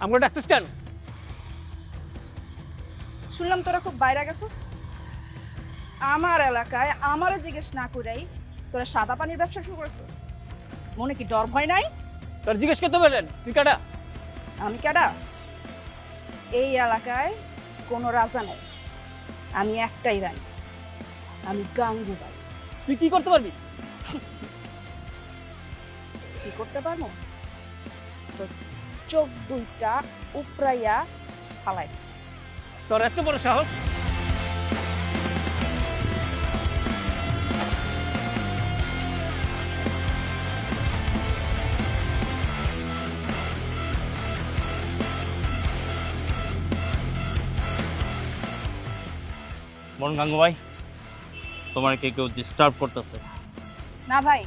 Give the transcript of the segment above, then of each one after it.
আমরা ডাকছিস কেন? শুনলাম তোরা খুব বাইরে গেছিস। আমার এলাকায় আমারে জিজ্ঞেস না করেই তোরা সাদা পানির ব্যবসা শুরু করছিস। মনে কি ডর ভয় নাই? তোর জিজ্ঞেস করতে বললেন তুই কাটা? আমি কেডা? এই এলাকায় কোনো রাজা নেই, আমি একটাই রানী, আমি গাঙ্গুবাই। তুই কি করতে পারবি? কি করতে পারবো? তো চোখ দুইটা উপরাইয়া ফালাই। তোর এত বড় সাহস? মন গাঙ্গু ভাই, তোমার কে কেউ ডিস্টার্ব করতেছে? না ভাই,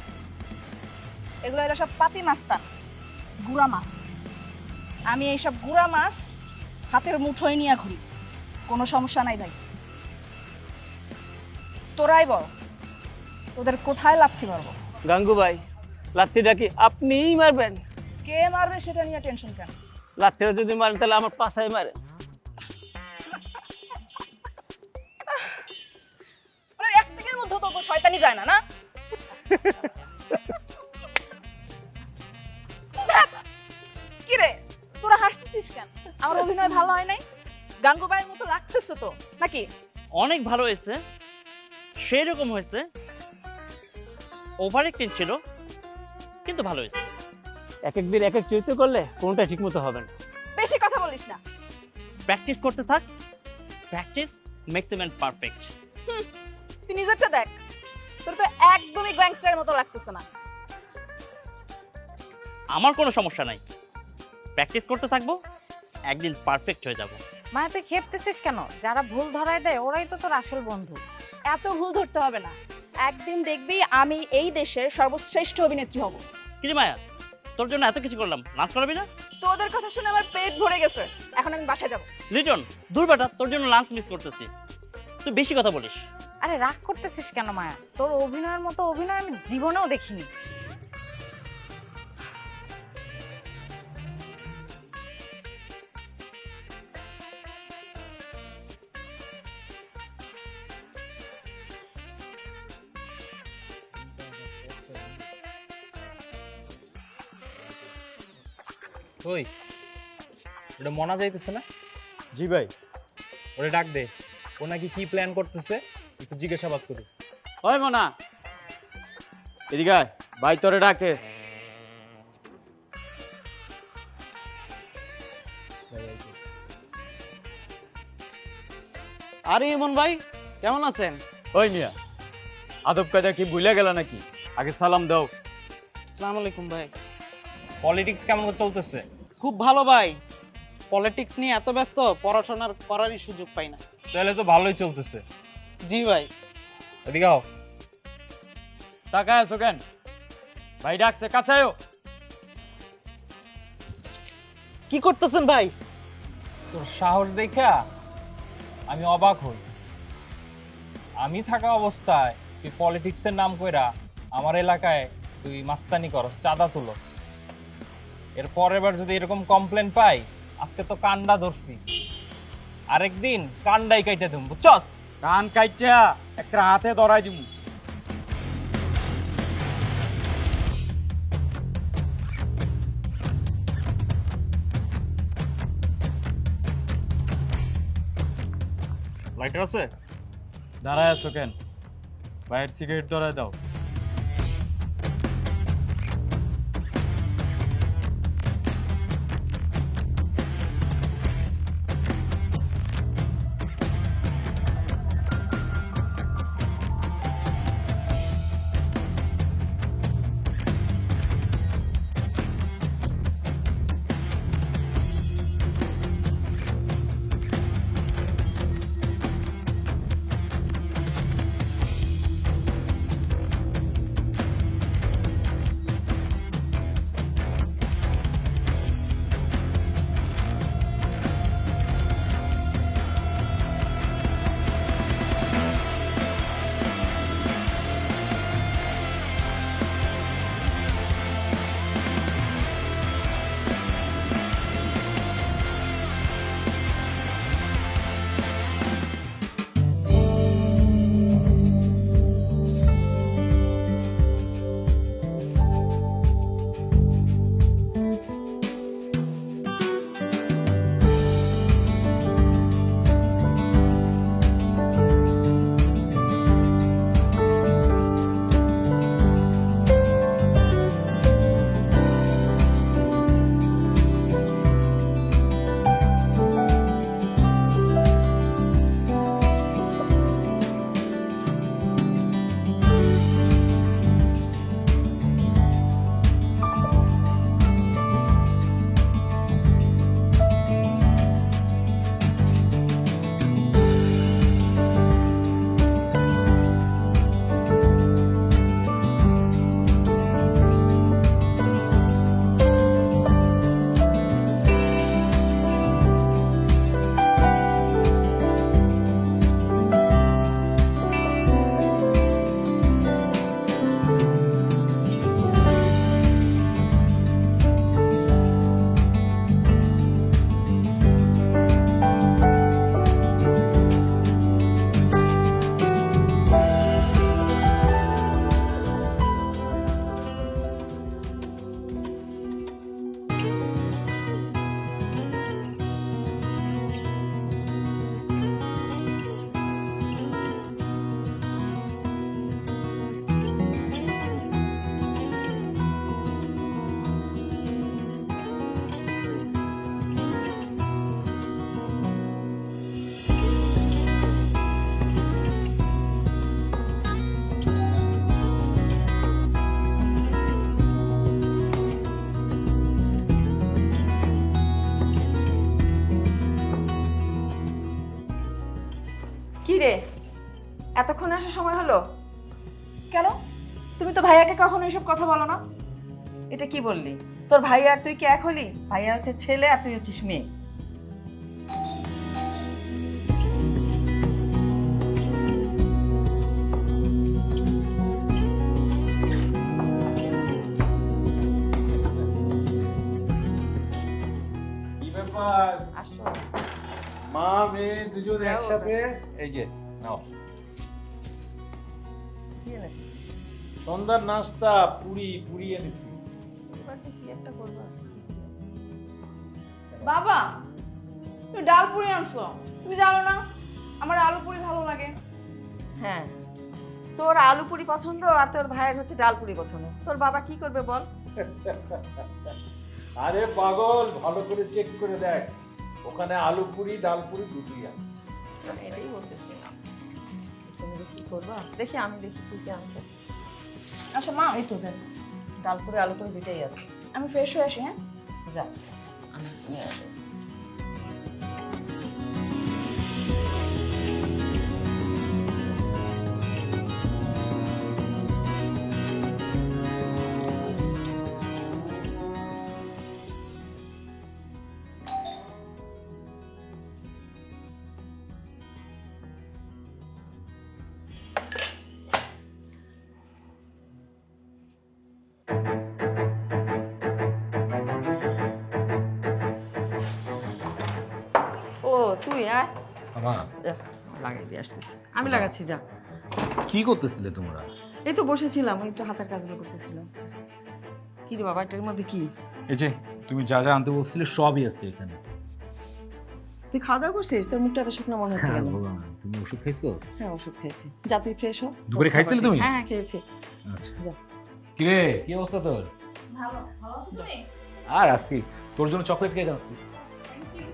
এগুলো এরা সব পাতি মাস্তান, গুড়া মাছ। আমি এইসব গুড়া মাছ হাতের মুঠোয় নিয়ে ঘুরি, কোনো সমস্যা নাই ভাই। তোরাই বল তোদের কোথায় লাথি মারবো? গাঙ্গু ভাই, লাত্তিটা কি আপনিই মারবেন? কে মারবে সেটা নিয়ে টেনশন কেন? লাত্তিটা যদি মারেন তাহলে আমার পাছায় মারেন। মানে এক সেকেন্ডের মধ্যে তো শয়তানি যায় না, না? কি রে, তোরা হাসতেছিস কেন? আমার অভিনয় ভালো হয় নাই? গাঙ্গুবাইয়ের মতো লাগতেছে তো নাকি? অনেক ভালো হয়েছে, সেই রকম হয়েছে, ওভার অ্যাক্টিং ছিল, কিন্তু ভালো হয়েছে। এক একদিন এক এক চরিত্র করলে কোনটা ঠিক মতো হবে না। বেশি কথা বলিস না। প্র্যাকটিস করতে থাক, practice makes a man perfect. তুই নিজেরটা দেখ, তোর তো একদমই গ্যাংস্টারের মতো লাগতেছে না। আমার কোনো সমস্যা নাই, প্র্যাকটিস করতে থাকবো, একদিন পারফেক্ট হয়ে যাব। মায়া তুই খেপতেছিস কেন? যারা ভুল ধরায় দেয় ওরাই তো তোর আসল বন্ধু। এত ভুল ধরতে হবে না, একদিন দেখবি আমি এই দেশের সর্বশ্রেষ্ঠ অভিনেত্রী হব। কি মায়া, তোর জন্য এত কিছু করলাম, নাচ করাবি না? তোদের কথা শুনে আমার পেট ভরে গেছে, এখন আমি বাসায় যাব। লিটন, দূর বেটা, তোর জন্য লাঞ্চ মিস করতেছি, তুই বেশি কথা বলিস। আরে রাগ করতেছিস কেন মায়া? তোর অভিনয়ের মতো অভিনয় আমি জীবনেও দেখিনি। ওই ওটা মনা যাইতেছে না? জি ভাই। ওরে ডাক দে, ও নাকি কি প্ল্যান করতেছে, একটু জিজ্ঞাসাবাদ করি। ওই মনা, এদিকে আয়, ভাই তোরে ডাকে। আরে ইমন ভাই, কেমন আছেন? ওই মিয়া, আদব কায়দা কি ভুলে গেল নাকি? আগে সালাম দাও। আসসালামু আলাইকুম ভাই। পলিটিক্স কেমন চলতেছে? খুব ভালো ভাই। পলিটিক্স নিয়ে এত ব্যস্ত, পড়াশোনার করারই সুযোগ পাই না। তাহলে তো ভালোই চলতেছে। জি ভাই। এদিকে আও। তাকায় আছো কেন? ভাই ডাকছে, কাছে আয়ো। কি করতেছেন ভাই? তোর সাহস দেখা আমি অবাক হই। আমি থাকা অবস্থায় তুই পলিটিক্সের নাম কইরা আমার এলাকায় তুই মাস্তানি করস, চাঁদা তুলস। এর পরের বার যদি এরকম কমপ্লেন পাই, আজকে তো কান্ডা ধরছি, আরেকদিন কান্ডাই কাইটা দিম, বুঝছস? কান কাইটা একটা হাতে ধরাই দিমু। লাইটার আছে? দাঁড়ায় আছো কেন? ভাইয়ের সিগারেট ধরায় দাও। রে, এতক্ষণ আসার সময় হলো? কেন? তুমি তো ভাইয়াকে কখনো এসব কথা বলো না। এটা কি বললি? তোর ভাই আর তুই কি এক হলি? ভাইয়া হচ্ছে ছেলে আর তুই হচ্ছিস মেয়ে। কি ব্যাপার? আসো। মা মেয়ে দুজন দাও একসাথে। এই যে নাও, কি এনেছিস? সন্ধ্যার নাস্তা, পুরি পুরি এনেছি। এবার যে কি একটা করবা? বাবা, তুমি ডাল পুরি আনছো। তুমি জানো না আমার আলু পুরি ভালো লাগে। হ্যাঁ, তোর আলু পুরি পছন্দ আর তোর ভাইয়ের হচ্ছে ডাল পুরি পছন্দ। তোর বাবা কি করবে বল? আরে পাগল, ভালো করে চেক করে দেখ, ওখানে আলু পুরি ডাল পুরি দুটোই আছে। আমি এটাই বলতেছি। তুমি যে কি করবা? দেখি আমি দেখি কি কি আনছে। আচ্ছা মা, এই তো দেখ, ডাল পুরি আলু পুরি দুটাই আছে। আমি ফ্রেশ হয়ে আসি। হ্যাঁ, যা, আমি নিয়ে আসি। ও তুই আয়, আমা, যা, লাগাই দিয়ে আসতেছি। আমি লাগাচ্ছি, যা। কি করতেছিলে তোমরা? এই তো বসেছিলাম, ওই একটু হাতের কাজগুলো করতেছিলাম। কি রে বাবা, এটার মধ্যে কি? এই যে তুমি যা যা আনতে বলছিলে সবই আছে এখানে। তুই খাওয়া দাওয়া করছিস? তোর মুখটা এত শুকনো মনে হচ্ছে হ্যাঁ, কেন? বলো না, তুমি ওষুধ খাইছো? হ্যাঁ, ওষুধ খেয়েছি। যা তুই ফ্রেশ হ। দুপুরে খাইছিলে তুমি? হ্যাঁ, খেয়েছি। আচ্ছা, যা। কি রে, কি অবস্থা তোর? ভালো ভালো আছো তুমি? আর আসছি, তোর জন্য চকলেট কেক আনছি। Thank you.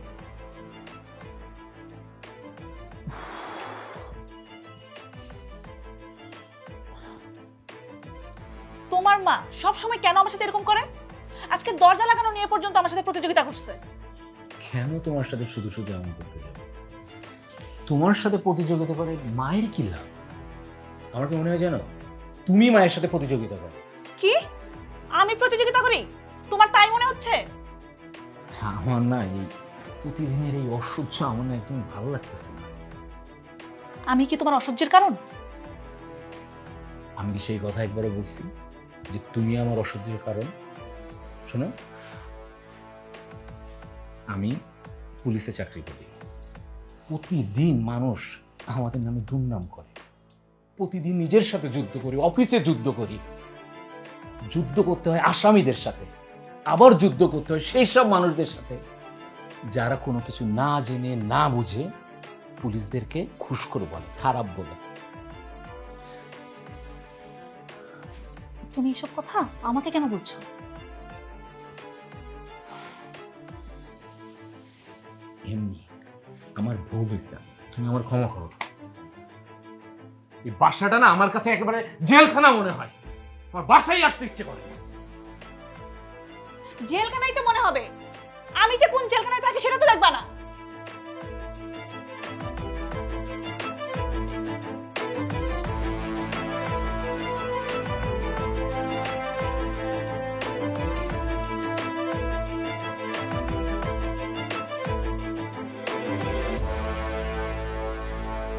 তোমার মা সব সময় কেন আমার সাথে এরকম করে? আজকে দরজা লাগানো নিয়ে পর্যন্ত আমার সাথে প্রতিযোগিতা করছে। কেন তোমার সাথে শুধু শুধু এমন করতে যাবে? তোমার সাথে প্রতিযোগিতা করে মায়ের কি লাভ? আমার কি মনে হয় জানো, তুমি মায়ের সাথে প্রতিযোগিতা করো। কি? আমি প্রতিযোগিতা করি? তোমার তাই মনে হচ্ছে? আমার না এই প্রতিদিনের এই অসহ্য আমার না একদম ভালো লাগতেছে না। আমি কি তোমার অসহ্যের কারণ? আমি কি সেই কথা একবারও বলছি যে তুমি আমার অসহ্যের কারণ? শোনো, আমি পুলিশে চাকরি করি। প্রতিদিন মানুষ আমাদের নামে দুর্নাম করে। প্রতিদিন নিজের সাথে যুদ্ধ করি, অফিসে যুদ্ধ করি। যুদ্ধ করতে হয় আসামিদের সাথে, আবার যুদ্ধ করতে হয় সেই সব মানুষদের সাথে যারা কোনো কিছু না জেনে না বুঝে পুলিশদেরকে ঘুষখোর বলে, খারাপ বলে। তুমি এসব কথা আমাকে কেন বলছো? এমনি আমার ভুল হয়েছে, তুমি আমার ক্ষমা করো। এই বাসাটা না আমার কাছে একেবারে জেলখানা মনে হয়। আমার বাসায় আসতে ইচ্ছে করে। জেলখানাই তো মনে হবে। আমি যে কোন জেলখানায় থাকি সেটা তো দেখবা না।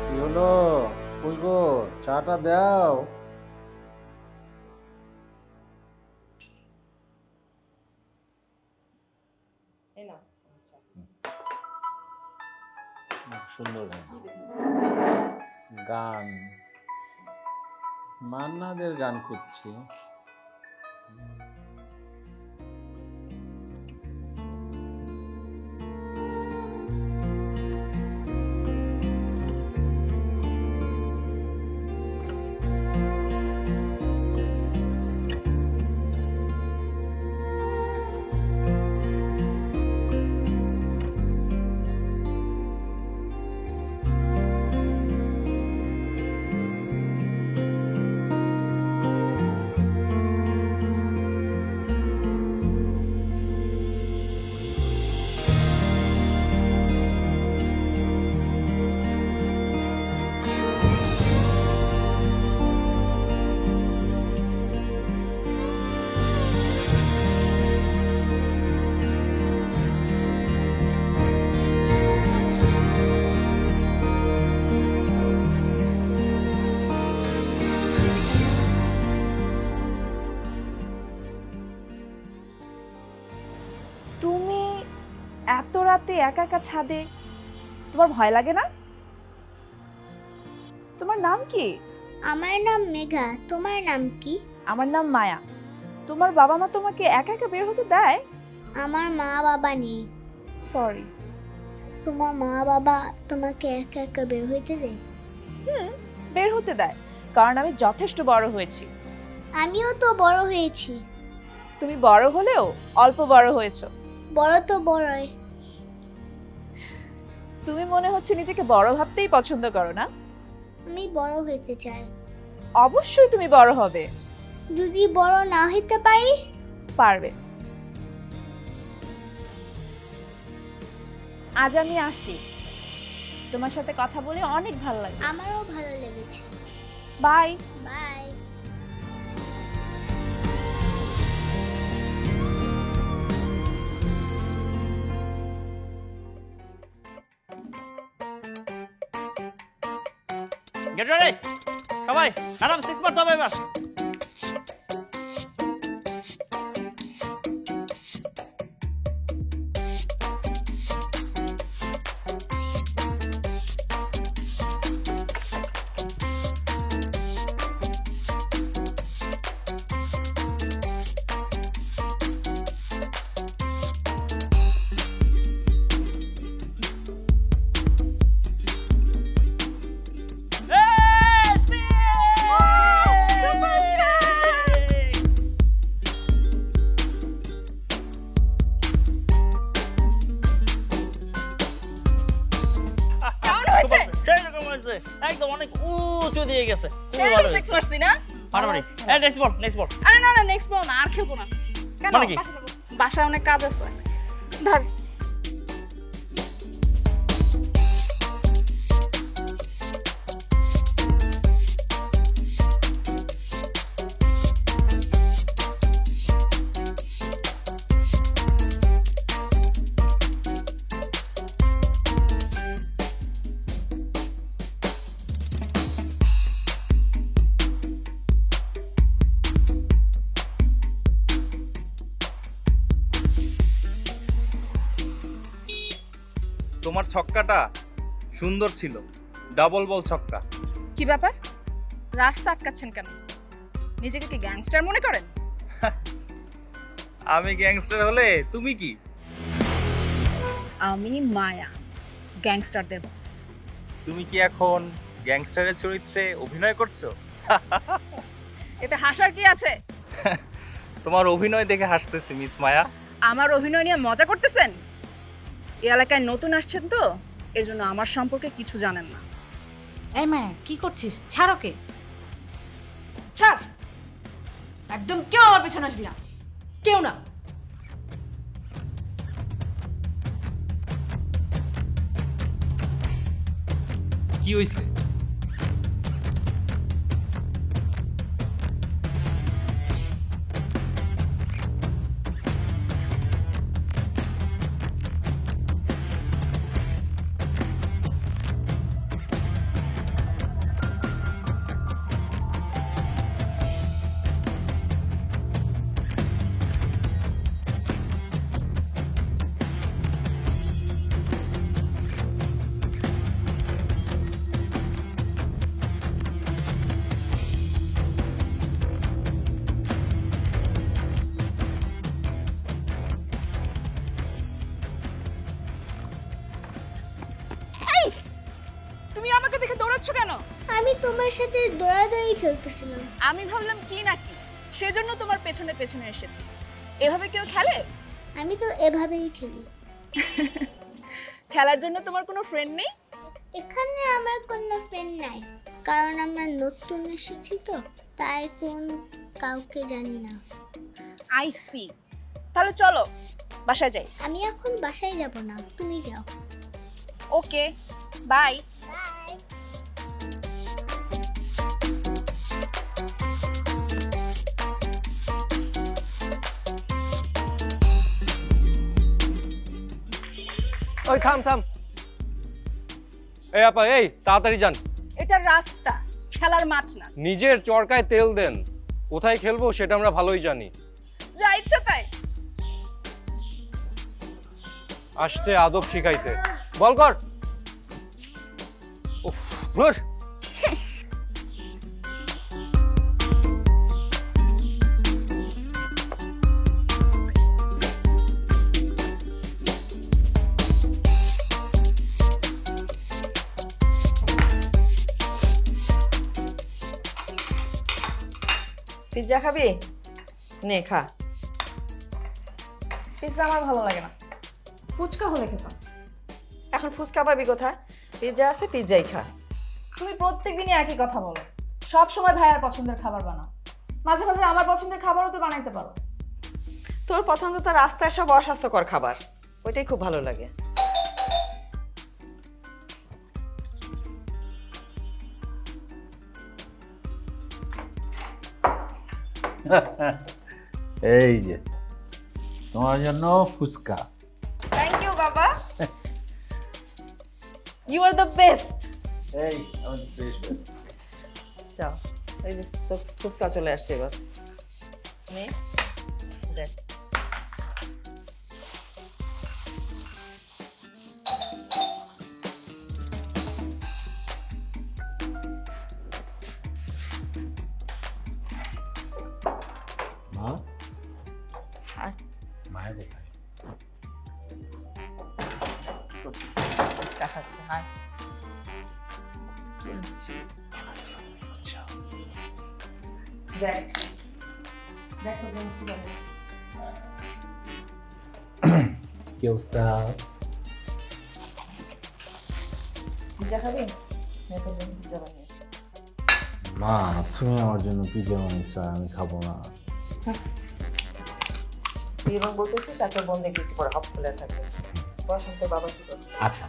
কি হলো? কই গো, চাটা দাও। এই নাও। সুন্দর গান। গান মান্নাদের গান করছি। এত রাতে একা একা ছাদে তোমার ভয় লাগে না? তোমার নাম কি? আমার নাম মেঘা, তোমার নাম কি? আমার নাম মায়া। তোমার বাবা মা তোমাকে একা একা বের হতে দেয়? আমার মা বাবা নেই। সরি। তোমার মা বাবা তোমাকে একা একা বের হইতে দেয়? বের হতে দেয়, কারণ আমি যথেষ্ট বড় হয়েছি। আমিও তো বড় হয়েছি। তুমি বড় হলেও অল্প বড় হয়েছো। বড় তো বড়ই। তুমি মনে হচ্ছে নিজেকে বড় ভাবতেই পছন্দ করো না? আমি বড় হইতে চাই। অবশ্যই তুমি বড় হবে। যদি বড় না হইতে পারি? পারবে। আজ আমি আসি। তোমার সাথে কথা বলে অনেক ভালো লাগে। আমারও ভালো লেগেছে। বাই। বাই। গেট রেডি সবাই, ম্যাডাম 6 মারতে হবে এবার। কেমন হয়েছে? সেরকম হয়েছে, একদম অনেক উঁচু দিয়ে গেছে। সেরকম সেক্স মারছি না? মারামারি। এই নেক্সট বল, নেক্সট বল। আরে না না, নেক্সট বল না, আর খেলবো না। কেন? মানে কি? বাসায় অনেক কাজ আছে। ধর। তোমার ছক্কাটা সুন্দর ছিল, ডাবল বল ছক্কা। কি ব্যাপার? রাস্তা আটকাচ্ছেন কেন? নিজেকে কি গ্যাংস্টার মনে করেন? আমি গ্যাংস্টার হলে তুমি কি? আমি মায়া, গ্যাংস্টারদের বস। তুমি কি এখন গ্যাংস্টারের চরিত্রে অভিনয় করছো? এতে হাসার কি আছে? তোমার অভিনয় দেখে হাসতেছি মিস মায়া। আমার অভিনয় নিয়ে মজা করতেছেন? এই এলাকায় নতুন আসছেন তো, এর জন্য আমার সম্পর্কে কিছু জানেন না। এই মায়া, কি করছিস? ছাড় ওকে। ছাড়। একদম কেউ আমার পেছনে আসবি না, কেউ না। কি হইছে? তুমি আমাকে দেখে দৌড়াচ্ছ কেন? আমি তোমার সাথে দৌড়াদৌড়ি খেলতেছিলাম। আমি ভাবলাম কি নাকি, সেজন্য তোমার পেছনে পেছনে এসেছি। এভাবে কেউ খেলে? আমি তো এভাবেই খেলি। খেলার জন্য তোমার কোনো ফ্রেন্ড নেই? এখানে আমার কোনো ফ্রেন্ড নাই, কারণ আমরা নতুন এসেছি তো, তাই কোন কাউকে জানি না। I see. তাহলে চলো বাসায় যাই। আমি এখন বাসায় যাব না, তুমি যাও। ওকে, বাই। বাই। ওই থাম থাম। এই আপা, এই তাড়াতাড়ি যান। এটা রাস্তা, খেলার মাঠ না। নিজের চরকায় তেল দেন। কোথায় খেলবো সেটা আমরা ভালোই জানি। যা ইচ্ছা তাই। আসতে আদব শিখাইতে। বল কর। উফ, ধুর। পিৎজা খাবি? নে খা। পিৎজা আমার ভালো লাগে না, ফুচকা হলে খেতাম। এখন ফুচকা পাবি কোথায়? পিৎজা আছে, পিৎজাই খা। তুমি প্রত্যেকদিনই একই কথা বলো, সব সময় ভাইয়ার পছন্দের খাবার বানাও, মাঝে মাঝে আমার পছন্দের খাবারও তো বানাইতে পারো। তোর পছন্দ তো রাস্তায় সব অস্বাস্থ্যকর খাবার, ওইটাই খুব ভালো লাগে। এই যে তোমার জন্য ফুচকা। থ্যাংক ইউ বাবা, ইউ আর দ্য বেস্ট। এই আমাদের বেশ যাও, এই যে তোর ফুচকা চলে আসছে এবার। নে দেখ। মা, আর মায়ের কোথায়? ফুচকা খাচ্ছে। হ্যাঁ কি আনছিস? আচ্ছা, দেখ দেখ তো বোন কি বানাচ্ছে। কি অবস্থা? পিৎজা খাবি? নে তোর বোন পিৎজা বানিয়েছে। মা, তুমি আমার জন্য পিৎজা বানিয়েছো, আমি খাবো না। তুই এবং বলতেছিস আর তোর বোন দেখি একটু পরে হপ খুলে থাকবে। পড়াশোনা তোর বাবা কি করবে? আচ্ছা।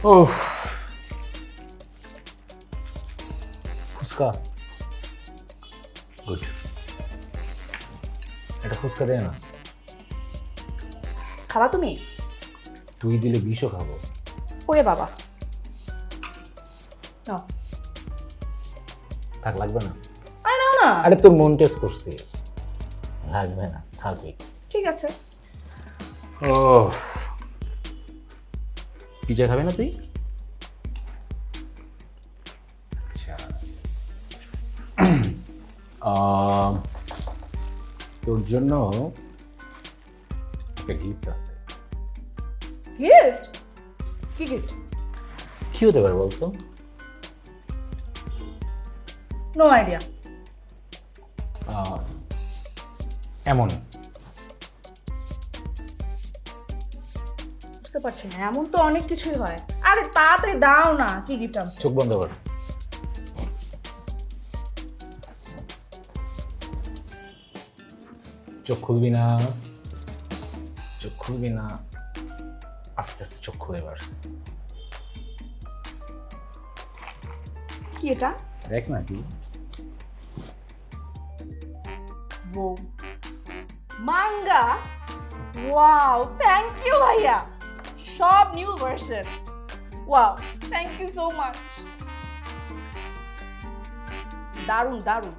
ও ফুচকা গুড। এটা ফুচকা দে না। খাবা তুমি? তুই দিলে বিষও খাবো। ওরে বাবা, নাও। থাক, লাগবে না। আরে না না, আরে তোর মন টেস্ট করছি, লাগবে না, থাকবি। ঠিক আছে। ও পিৎজা খাবে না তুই? আচ্ছা, তোর জন্য একটা গিফট আছে। গিফট? কি গিফট? কি হতে পারে বলতো? No idea. এমন বুঝতে পারছি না, এমন তো অনেক কিছুই হয়। আরে তাড়াতাড়ি দাও না, কি গিফট আনছো? চোখ বন্ধ কর। চোখ খুলবি না, চোখ খুলবি না, আস্তে আস্তে চোখ খুলে এবার। কি এটা? দেখ না কি। মাঙ্গা? ওয়াও, থ্যাংক ইউ ভাইয়া, সব new version. Wow, thank you so much. দারুণ দারুণ।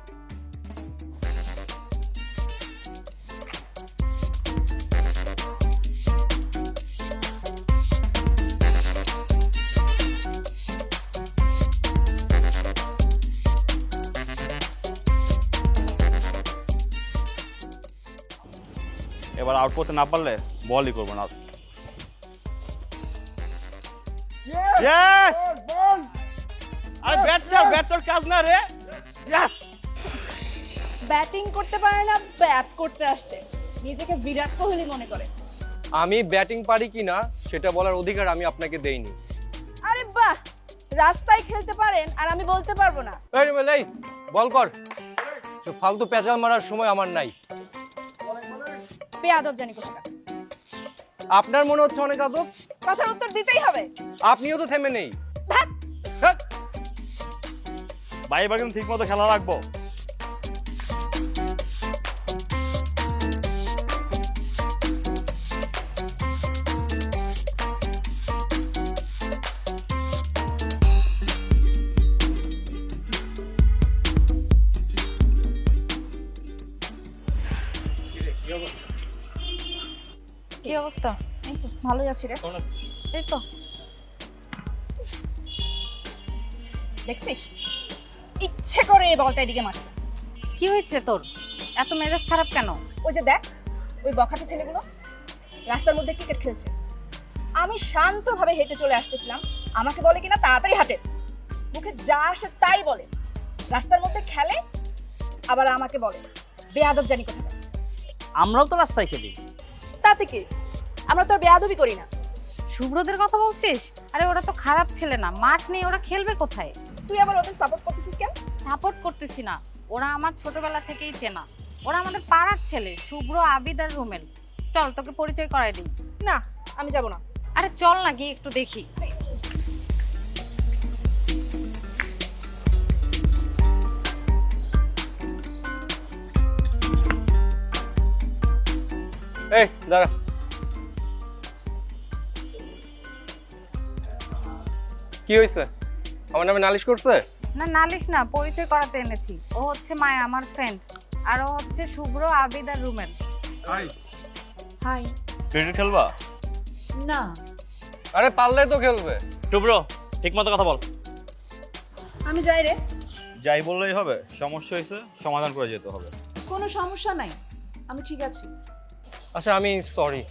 এবার আউট করতে না পারলে বলই করবো না। Yes! আরে ব্যাট তোর কাজ না রে। Yes! ব্যাটিং করতে পারে না, ব্যাট করতে আসছে, নিজেকে বিরাট কোহলি মনে করে। আমি ব্যাটিং পারি কিনা সেটা বলার অধিকার আমি আপনাকে দেইনি। আরে বাহ, রাস্তায় খেলতে পারেন আর আমি বলতে পারবো না? এই রুমেল, এই বল কর। ফালতু পেঁচাল মারার সময় আমার নাই। বেয়াদব জানি কোথাকার। আপনার মনে হচ্ছে অনেক আদব, কথার উত্তর দিতেই হবে। আপনিও তো থেমে নেই। ধ্যাৎ। ভাই এবার কিন্তু ঠিক মতো খেলা রাখবো। কি অবস্থা? এই তো ভালোই আছি রে। এই তো। দেখছিস ইচ্ছে করে এই বলটা এদিকে মারছে। কি হয়েছে তোর? এত মেজাজ খারাপ কেন? ওই যে দেখ ওই বখাটে ছেলেগুলো রাস্তার মধ্যে ক্রিকেট খেলছে। আমি শান্তভাবে হেঁটে চলে আসতেছিলাম, আমাকে বলে কিনা তাড়াতাড়ি হাঁটে, মুখে যা আসে তাই বলে, রাস্তার মধ্যে খেলে আবার আমাকে বলে বেয়াদব জানি কোথায়। আমরাও তো রাস্তায় খেলি। তাতে কি, আমরা তো আর বেয়াদবি করি না। শুভ্রদের কথা বলছিস? আরে ওরা তো খারাপ ছেলে না, মাঠ নিয়ে ওরা খেলবে কোথায়? তুই আবার ওদের সাপোর্ট করতেছিস কেন? সাপোর্ট করতেছি না, ওরা আমার ছোটবেলা থেকেই চেনা। ওরা আমাদের পাড়ার ছেলে, শুভ্র, আবিদ আর রুমেল। চল তোকে পরিচয় করাই দিই। না আমি যাব না। আরে চল না, গিয়ে একটু দেখি। এই দাঁড়া। কি হয়েছে? আমার নামে নালিশ করছে? না নালিশ না, পরিচয় করাতে এনেছি। ও হচ্ছে মায়া, আমার ফ্রেন্ড, আর ও হচ্ছে শুভ্র, আবিদ আর রুমেল। Hi hi. ক্রিকেট খেলবা? না। আরে পারলে তো খেলবে। শুভ্র ঠিক মতো কথা বল। আমি যাই রে। যাই বললেই হবে? সমস্যা হয়েছে, সমাধান করে যেতে হবে। কোনো সমস্যা নাই, আমি ঠিক আছি। আচ্ছা আমি সরি।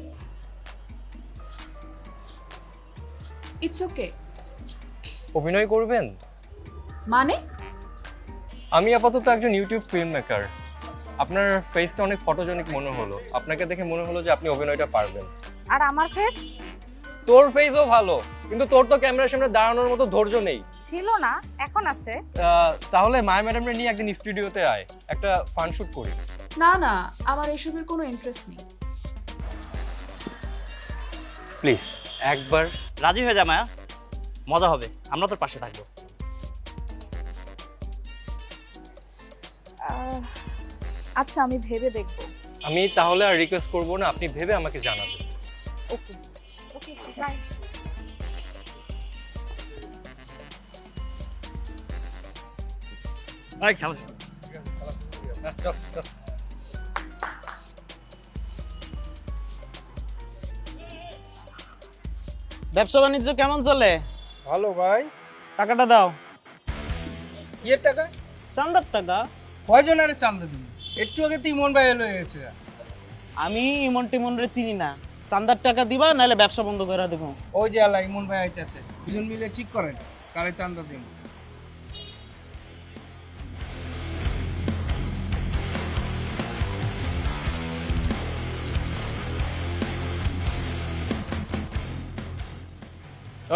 It's okay. অভিনয় করবেন? মানে? আমি আপাতত একজন ইউটিউব ফিল্ম মেকার। আপনার ফেসটা অনেক ফটোজেনিক মনে হলো, আপনাকে দেখে মনে হলো যে আপনি অভিনয়টা পারবেন। আর আমার ফেস? তোর ফেসও ভালো, কিন্তু তোর তো ক্যামেরার সামনে দাঁড়ানোর মতো ধৈর্য নেই। ছিল না, এখন আছে। তাহলে মায়া ম্যাডামরে নিয়ে একদিন স্টুডিওতে আয়, একটা ফান শুট করি। না না, আমার এসবের কোনো ইন্টারেস্ট নেই। প্লিজ একবার রাজি হয়ে যা মায়া, মজা হবে, আমরা তোর পাশে থাকবো। আচ্ছা আমি ভেবে দেখব। আমি তাহলে আর রিকোয়েস্ট করব না, আপনি ভেবে আমাকে জানাবেন। ওকে ওকে বাই। এই খেলা ব্যবসা বাণিজ্য কেমন চলে? ভালো ভাই। টাকাটা দাও। ইয়ের টাকা? চান্দার টাকা। কয়জন আরে চান্দা দিন? একটু আগে তো ইমন ভাই এলো হয়েছে। আমি ইমন টিমন রে চিনি না। চান্দার টাকা দিবা নাহলে ব্যবসা বন্ধ করে দেবো। ওই যে আল্লাহ ইমন ভাই আইতাছে, দুজন মিলে ঠিক করেন কারে চান্দা দিন।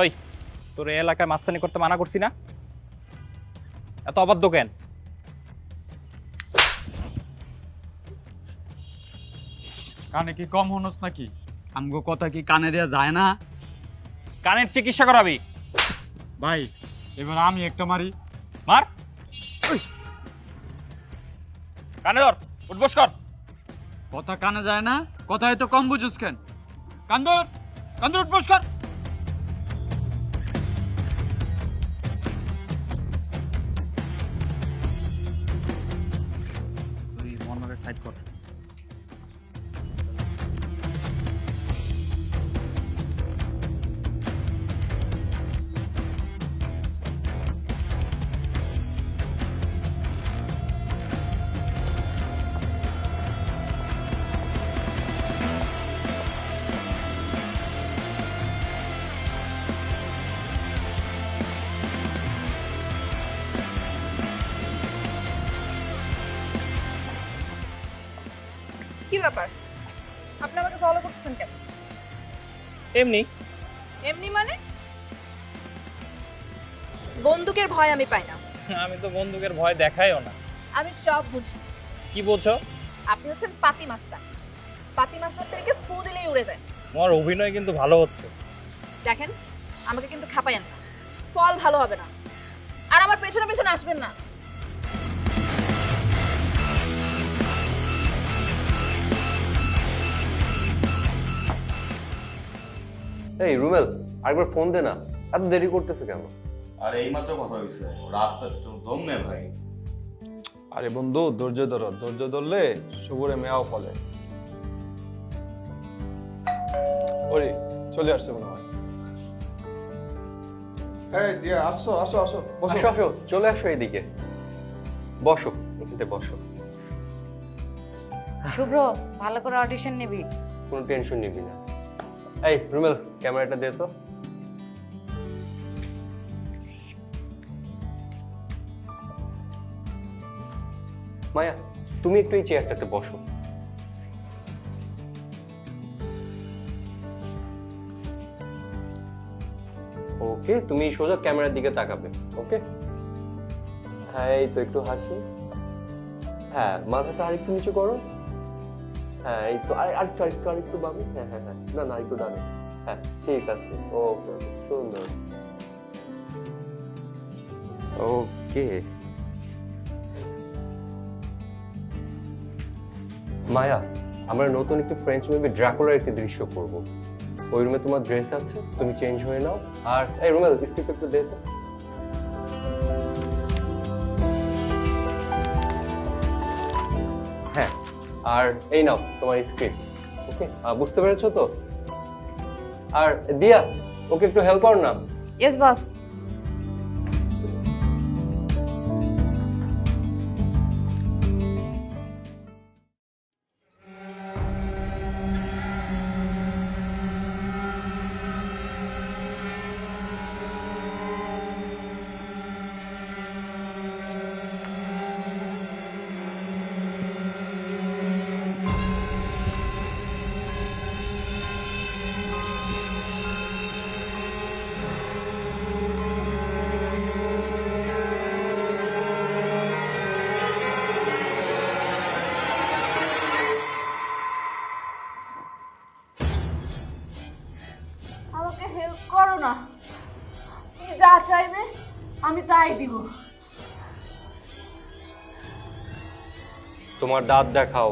ওই তোর এই এলাকায় মাস্তানি করতে মানা করছি না? এত অবাধ্য কেন? কানে কি কম হনস নাকি? আমগো কথা কি কানে দেয়া যায় না? কানের চিকিৎসা করাবি? ভাই এবার আমি একটা মারি। মার। কানে ধর, উঠবস কর। কথা কানে যায় না? কথা হয়তো কম বুঝুস কেন? কান্দর কান্দর উঠবস কর। তুই মনমারের সাইড কর। কি ব্যাপার, আপনি আমাকে ফলো করতেছেন কেন? এমনি। এমনি মানে? বন্দুকের ভয় আমি পাই না। আমি তো বন্দুকের ভয় দেখাইও না। আমি সব বুঝি। কি বোঝো? আপনি হচ্ছেন পাতি মাস্তান। পাতি মাস্তান থেকে ফু দিলেই উড়ে যায়। তোমার অভিনয় কিন্তু ভালো হচ্ছে। দেখেন আমাকে কিন্তু খাপায়েন না, ফল ভালো হবে না। আর আমার পেছনে পেছনে আসবেন না। এই রুমেল, আরেকবার ফোন দে না, এত দেরি করতেছে কেন? আর এইমাত্র কথা হয়েছে, রাস্তা দম নে ভাই। আরে বন্ধু ধৈর্য ধরো, ধৈর্য ধরলে শুভরে মেয়াও ফলে। ওরে চলে আসছে মনে হয়। এই দিয়া আসো আসো আসো বসো। আসো আসো, চলে আসো এইদিকে, বসো এখানে বসো। শুভ্র, ভালো করে অডিশন নিবি। কোনো টেনশন নিবি না। এই রুমেল, ক্যামেরাটা দে তো। মায়া, তুমি একটু এই চেয়ারটাতে বসো। ওকে, তুমি সোজা ক্যামেরার দিকে তাকাবে। ওকে, হ্যাঁ এই তো একটু হাসি। হ্যাঁ, মাথাটা আরেকটু নিচু করো। হ্যাঁ এই তো, আরেকটু আরেকটু আরেকটু বামে। হ্যাঁ হ্যাঁ হ্যাঁ, না না আরেকটু ডানে। হ্যাঁ ঠিক আছে, ওকে সুন্দর। ওকে মায়া, আমরা নতুন একটি ফ্রেঞ্চ মুভি ড্রাকুলার একটি দৃশ্য করব। ওই রুমে তোমার ড্রেস আছে, তুমি চেঞ্জ হয়ে নাও। আর এই রুমে স্ক্রিপ্ট একটু দে তো। হ্যাঁ, আর এই নাও তোমার স্ক্রিপ্ট। ওকে, বুঝতে পেরেছো তো? আর দিয়া, ওকে একটু হেল্প করো না। Yes boss. আমাকে হেল্প করো না, তুমি যা চাইবে আমি তাই দিব। তোমার দাঁত দেখাও।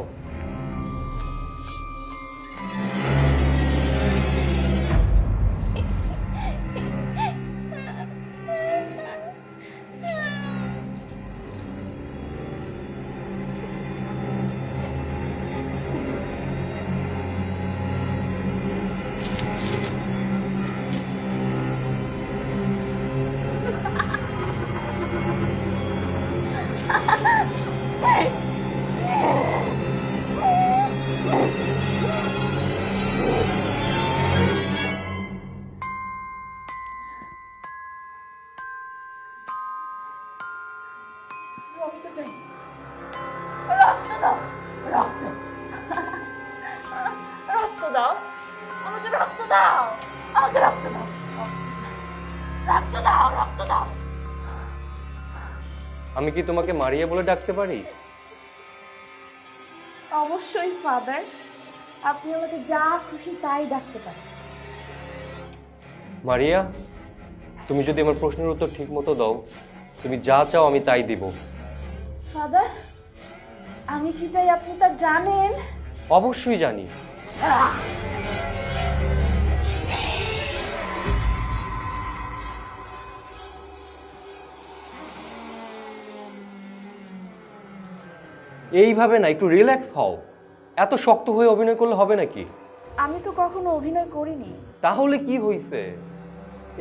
রক্ত চাই, রক্ত দাও, রক্ত, রক্ত দাও, আমাকে রক্ত দাও, আমাকে রক্ত দাও, রক্ত দাও, রক্ত দাও। আমি কি তোমাকে মারিয়া বলে ডাকতে পারি? অবশ্যই ফাদার, আপনি আমাকে যা খুশি তাই ডাকতে পারেন। মারিয়া, তুমি যদি আমার প্রশ্নের উত্তর ঠিক মতো দাও, তুমি যা চাও আমি তাই দিব। ফাদার, আমি কি চাই আপনি তা জানেন? অবশ্যই জানি। এইভাবে না, একটু রিল্যাক্স হও। এত শক্ত হয়ে অভিনয় করলে হবে নাকি? আমি তো কখনো অভিনয় করিনি। তাহলে কি হয়েছে?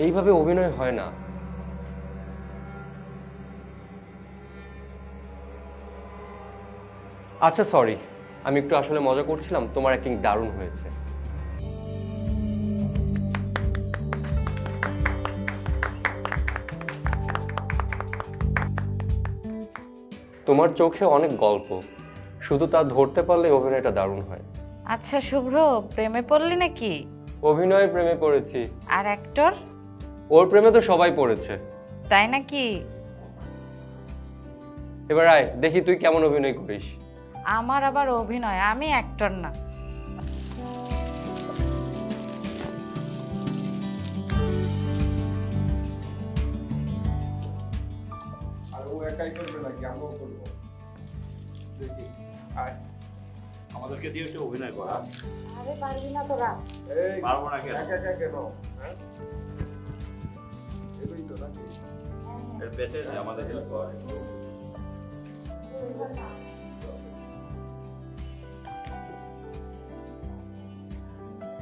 এইভাবে অভিনয় হয় না। আচ্ছা সরি, আমি একটু আসলে মজা করছিলাম। তোমার অ্যাক্টিং দারুণ হয়েছে। তোমার চোখে অনেক গল্প, শুধু তা ধরতে পারলে অভিনয়টা দারুণ হয়। আচ্ছা শুভ্র, প্রেমে পড়লি নাকি? অভিনয় প্রেমে পড়েছি। আর অ্যাক্টর? ওর প্রেমে তো সবাই পড়েছে। তাই নাকি? এবার আয় দেখি তুই কেমন অভিনয় করিস। আমার আবার অভিনয়, আমি অ্যাক্টর না। আর ও একাই করবে নাকি আমরাও করবো? দেখি আয়, আমাদেরকে দিয়ে একটু অভিনয় করা। আরে পারবি না তোরা। এই পারবো না কেন? একা একা কেন? হ্যাঁ, এটাই তো নাকি? এর পেটে যে আমাদের হেল্প করে।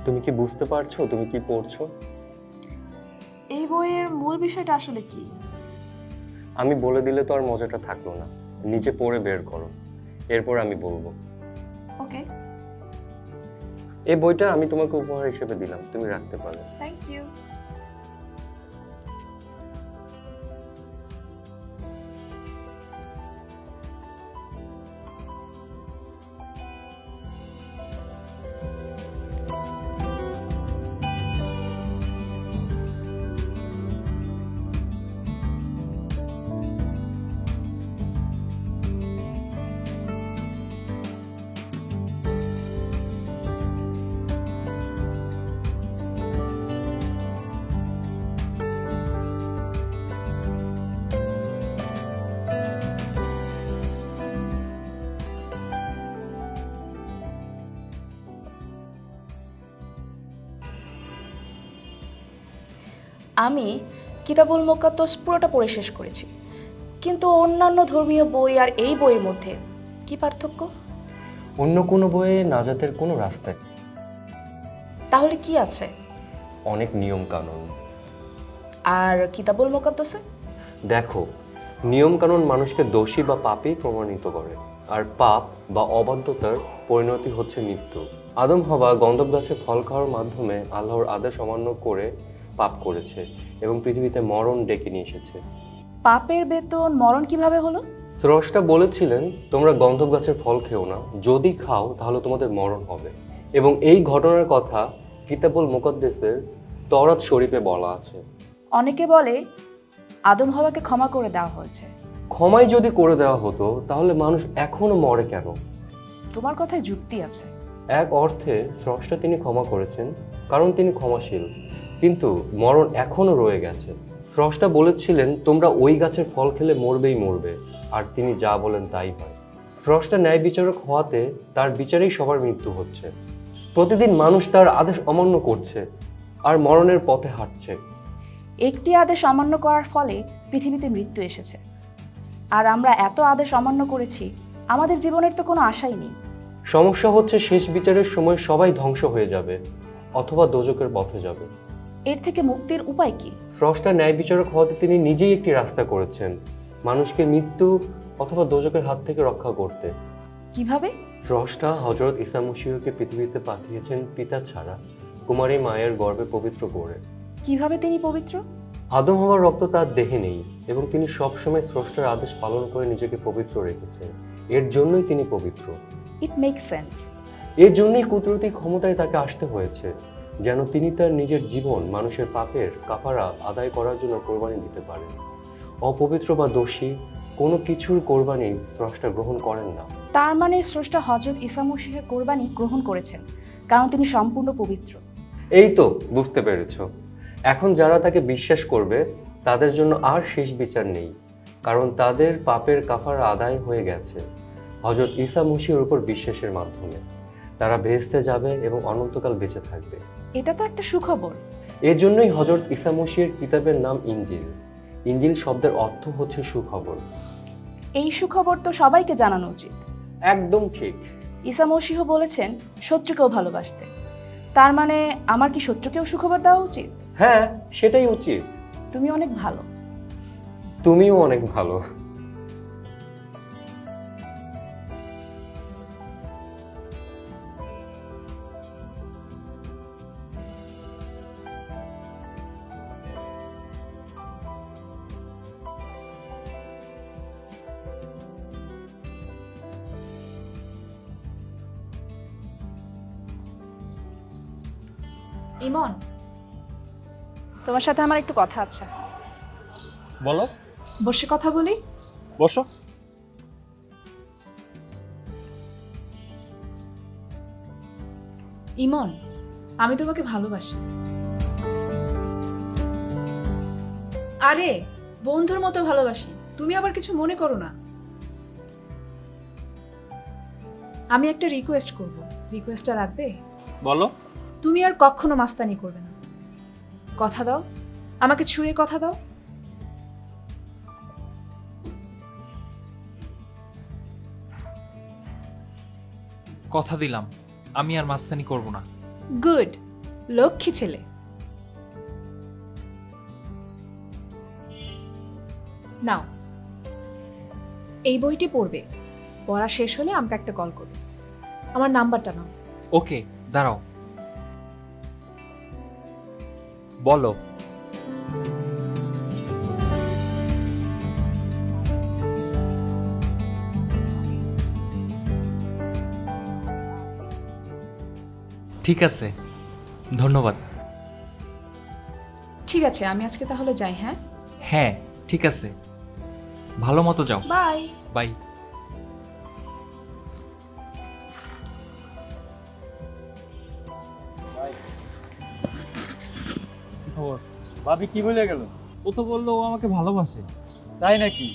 তুমি কি বুঝতে পারছো তুমি কি পড়ছো? এই বইয়ের মূল বিষয়টা আসলে কি? আমি বলে দিলে তো আর মজাটা থাকলো না, নিজে পড়ে বের করো, এরপর আমি বলবো। ওকে, এই বইটা আমি তোমাকে উপহার হিসেবে দিলাম, তুমি রাখতে পারো। Thank you. আমি কিতাবুল মুকাদ্দাস পুরোটা পড়ে শেষ করেছি, কিন্তু অন্যান্য ধর্মীয় বই আর এই বইয়ের মধ্যে কি পার্থক্য? অন্য কোনো বইয়ে নাজাতের কোনো রাস্তা নেই। তাহলে কি আছে? অনেক নিয়ম কানুন। আর কিতাবুল মুকাদ্দাসে? দেখো, নিয়ম কানুন মানুষকে দোষী বা পাপী প্রমাণিত করে, আর পাপ বা অবাধ্যতার পরিণতি হচ্ছে মৃত্যু। আদম হওয়া গন্ধব গাছে ফল খাওয়ার মাধ্যমে আল্লাহর আদেশ অমান্য করে পাপ করেছে এবং পৃথিবীতে মরণ ডেকে নিয়ে এসেছে। পাপের বেতন মরণ কিভাবে হলো? স্রষ্টা বলেছিলেন, তোমরা গন্ধব গাছের ফল খেও না, যদি খাও তাহলে তোমাদের মরণ হবে। এবং এই ঘটনার কথা কিতাবুল মুকাদ্দাসের তওরাত শরীফে বলা আছে। অনেকে বলে আদম হাওয়াকে ক্ষমা করে দেওয়া হয়েছে। ক্ষমাই যদি করে দেওয়া হতো তাহলে মানুষ এখনো মরে কেন? তোমার কথায় যুক্তি আছে। এক অর্থে স্রষ্টা তিনি ক্ষমা করেছেন, কারণ তিনি ক্ষমাশীল, কিন্তু মরণ এখনো রয়ে গেছে। স্রষ্টা বলেছিলেন, তোমরা ওই গাছের ফল খেলে মরবেই মরবে, আর তিনি যা বলেন তাই হয়। স্রষ্টা ন্যায় বিচারক হওয়াতে তার বিচারেই সবার মৃত্যু হচ্ছে। প্রতিদিন মানুষ তার আদেশ অমান্য করছে আর মরণের পথে হাঁটছে। একটি আদেশ অমান্য করার ফলে পৃথিবীতে মৃত্যু এসেছে, আর আমরা এত আদেশ অমান্য করেছি, আমাদের জীবনের তো কোনো আশাই নেই। সমস্যা হচ্ছে শেষ বিচারের সময় সবাই ধ্বংস হয়ে যাবে অথবা দোজকের পথে যাবে। এর থেকে মুক্তির উপায় কি? স্রষ্টা ন্যায় বিচারক হওয়াতে তিনি নিজেই একটি রাস্তা করেছেন, মানুষকে মৃত্যু অথবা দোজকের হাত থেকে রক্ষা করতে। কিভাবে? স্রষ্টা হযরত ঈসা মসীহকে পৃথিবীতে পাঠিয়েছেন পিতা ছাড়া কুমারী মায়ের গর্ভে পবিত্র করে। কিভাবে তিনি পবিত্র? আদম হওয়ার রক্ত তার দেহে নেই এবং তিনি সবসময় স্রষ্টার আদেশ পালন করে নিজেকে পবিত্র রেখেছেন। এর জন্যই তিনি পবিত্র। It makes sense. এর জন্যই কুদরতি ক্ষমতায় তাকে আসতে হয়েছে, যেন তিনি তার নিজের জীবন মানুষের পাপের কাফারা আদায় করার জন্য কোরবানি দিতে পারেন। অপবিত্র বা দোষী কোনো কিছুর কোরবানি স্রষ্টা গ্রহণ করেন না। তার মানে স্রষ্টা হযরত ঈসা মসীহের কোরবানি গ্রহণ করেছেন, কারণ তিনি সম্পূর্ণ পবিত্র। এই তো বুঝতে পেরেছ। এখন যারা তাকে বিশ্বাস করবে তাদের জন্য আর শেষ বিচার নেই, কারণ তাদের পাপের কাফারা আদায় হয়ে গেছে হযরত ঈসা মসীহের উপর বিশ্বাসের মাধ্যমে। তারা বেহেশতে যাবে এবং অনন্তকাল বেঁচে থাকবে। এটা তো একটা সুখবর। এর জন্যই হযরত ঈসা মসীহের কিতাবের নাম ইনজিল। ইনজিল শব্দের অর্থ হচ্ছে সুখবর। এই সুখবর তো সবাইকে জানানো উচিত। একদম ঠিক। ঈসা মসীহ বলেছেন শত্রুকেও ভালোবাসতে। তার মানে আমার কি শত্রুকেও সুখবর দেওয়া উচিত? হ্যাঁ, সেটাই উচিত। তুমি অনেক ভালো। তুমিও অনেক ভালো। ইমন, তোমার সাথে আমার একটু কথা আছে। বলো। বসে কথা বলি? বসো। ইমন, আমি তোমাকে ভালোবাসি। আরে বন্ধুর মতো ভালোবাসি, তুমি আবার কিছু মনে করো না। আমি একটা রিকোয়েস্ট করব, রিকোয়েস্টটা রাখবে? বলো। তুমি আর কখনো মাস্তানি করবে না। কথা দাও, আমাকে ছুঁয়ে কথা দাও। কথা দিলাম, আমি আর মাস্তানি করব না। গুড। লক্ষ্মী ছেলে। নাও, এই বইটি পড়বে। পড়া শেষ হলে আমাকে একটা কল করবে। আমার নাম্বারটা নাও। ওকে, দাঁড়াও, বলো। ঠিক আছে, ধন্যবাদ। ঠিক আছে, আমি আজকে তাহলে যাই। হ্যাঁ হ্যাঁ, ঠিক আছে, ভালো মতো যাও। বাই। বাই। খবর? ভাবি কি বলে গেল? ও তো বললো ও আমাকে ভালোবাসে। তাই নাকি?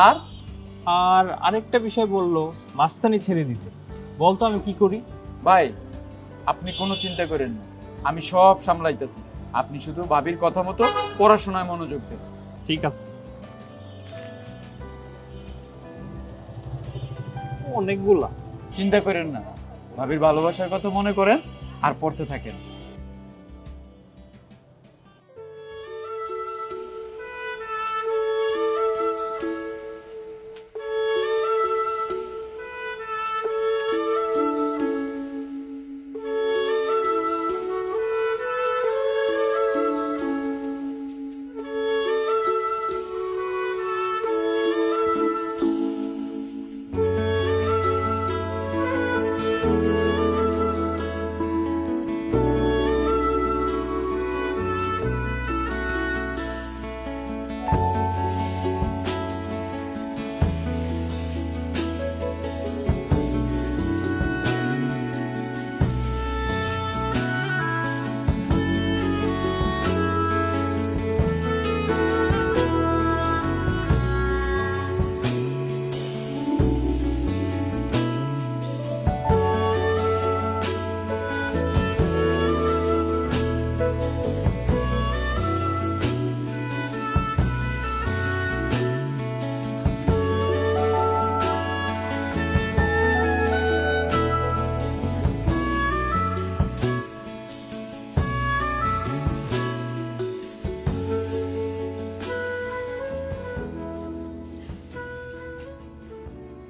আর আর আরেকটা বিষয় বললো, মাস্তানি ছেড়ে দিতে। বলতো আমি কি করি? ভাই, আপনি কোনো চিন্তা করেন না, আমি সব সামলাইতেছি। আপনি শুধু ভাবির কথা মতো পড়াশোনায় মনোযোগ দেন। ঠিক আছে। অনেকগুলা। চিন্তা করেন না, ভাবির ভালোবাসার কথা মনে করেন আর পড়তে থাকেন।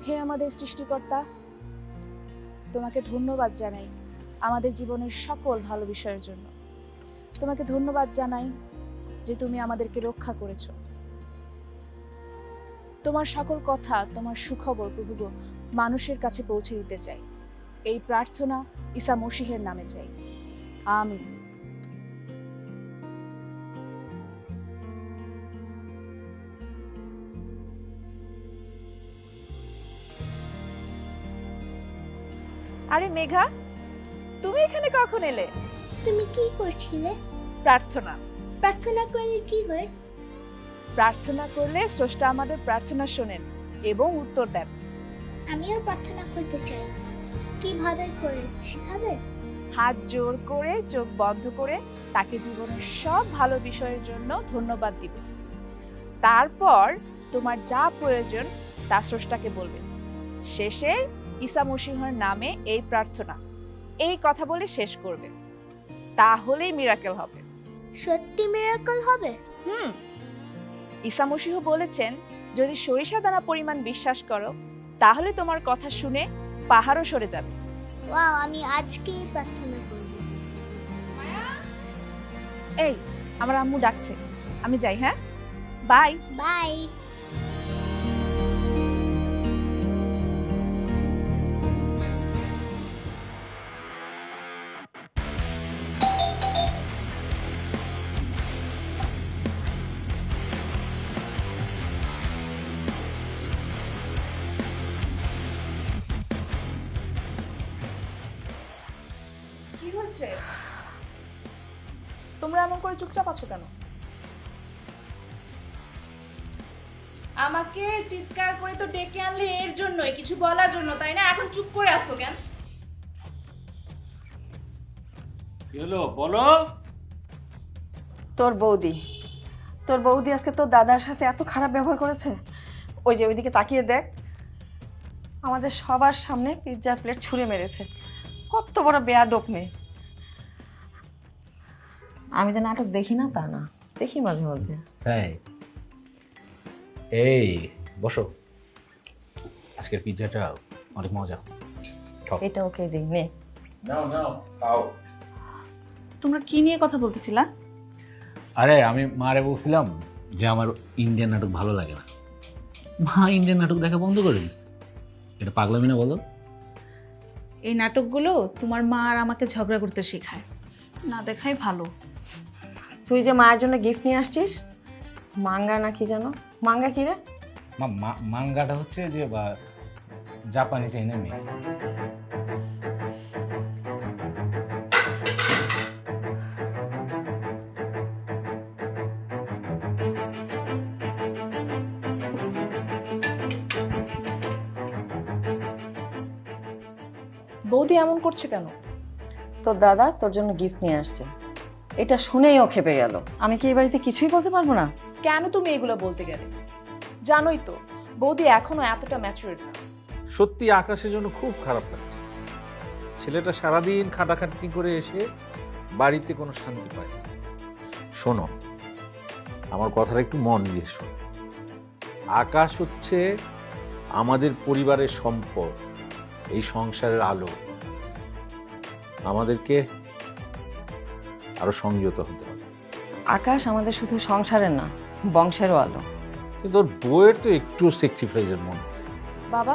হে আমাদের সৃষ্টিকর্তা, তোমাকে ধন্যবাদ জানাই আমাদের জীবনের সকল ভালো বিষয়ের জন্য। তোমাকে ধন্যবাদ জানাই যে তুমি আমাদেরকে রক্ষা করেছো। তোমার সকল কথা, তোমার সুখবর প্রভু গো, মানুষের কাছে পৌঁছে দিতে চাই। এই প্রার্থনা ঈসা মসীহের নামে চাই, আমিন। আরে মেঘা, তুমি এখানে কখন এলে? তুমি কি করছিলে? প্রার্থনা। প্রার্থনা করলে কি হয়? প্রার্থনা করলে স্রষ্টা আমাদের প্রার্থনা শোনেন এবং উত্তর দেন। আমিও প্রার্থনা করতে চাই। কিভাবে করে শেখাবে? হাত জোর করে, চোখ বন্ধ করে তাকে জীবনের সব ভালো বিষয়ের জন্য ধন্যবাদ দিবে। তারপর তোমার যা প্রয়োজন তা স্রষ্টাকে বলবে। শেষে ঈসা মসীহের নামে এই প্রার্থনা, এই কথা বলে শেষ করবে। তাহলেই মিরাকেল হবে। সত্যি মিরাকেল হবে? ঈসা মসীহ বলেছেন, যদি সরিষা দানা পরিমাণ বিশ্বাস করো তাহলে তোমার কথা শুনে পাহাড়ও সরে যাবে। ওয়াও, আমি আজকেই প্রার্থনা করব। এই, আমার আম্মু ডাকছে, আমি যাই। হ্যাঁ, বাই বাই। কি হয়েছে? তোমরা এমন করে চুপচাপ আছো কেন? আমাকে চিৎকার করে তো ডেকে আনলে এর জন্যই, কিছু বলার জন্য, তাই না? এখন চুপ করে আসো কেন? কি হলো বলো? তোর বৌদি আজকে তোর দাদার সাথে এত খারাপ ব্যবহার করেছে। ওই যে ওইদিকে তাকিয়ে দেখ, আমাদের সবার সামনে পিৎজার প্লেট ছুঁড়ে মেরেছে। কত বড় বেয়াদব মেয়ে। আমি যে নাটক দেখি না তা না, দেখি মাঝে মধ্যে। তাই? এই বসো, আজকের পিৎজাটা অনেক মজা। এটা ওকে দিই, নে। নাও নাও খাও। তোমরা কি নিয়ে কথা বলতেছিলা? আরে আমি মারে বলছিলাম যে আমার ইন্ডিয়ান নাটক ভালো লাগে না, মা ইন্ডিয়ান নাটক দেখা বন্ধ করে দিচ্ছে। এটা পাগলামি না বলো? এই নাটকগুলো তোমার মা আর আমাকে ঝগড়া করতে শেখায়, না দেখাই ভালো। তুই যে মায়ের জন্য গিফট নিয়ে আসছিস, মাঙ্গা না কি জানো? মাঙ্গা কি রে? মাঙ্গাটা হচ্ছে যে জাপানিজ এনিমে। বৌদি এমন করছে কেন? তোর দাদা তোর জন্য গিফট নিয়ে আসছে, এটা শুনেই ও খেপে গেল। আমি কি এই বাড়িতে কিছুই বলতে পারবো না? কেন তুমি এগুলো বলতে গেলে? জানোই তো বৌদি এখনো এতটা ম্যাচুর না। সত্যি আকাশের জন্য খুব খারাপ লাগছে। ছেলেটা সারাদিন খাটাখাটনি করে এসে বাড়িতে কোনো শান্তি পায় না। শোনো, আমার কথাটা একটু মন দিয়ে শোনো। আকাশ হচ্ছে আমাদের পরিবারের সম্পদ, এই সংসারের আলো। আমাদেরকে আরো সংযত হতে হবে। আকাশ আমাদের শুধু সংসারের না, বংশেরও আলো। কিন্তু ওর বউয়ের তো একটু স্যাক্রিফাইসের মন। বাবা,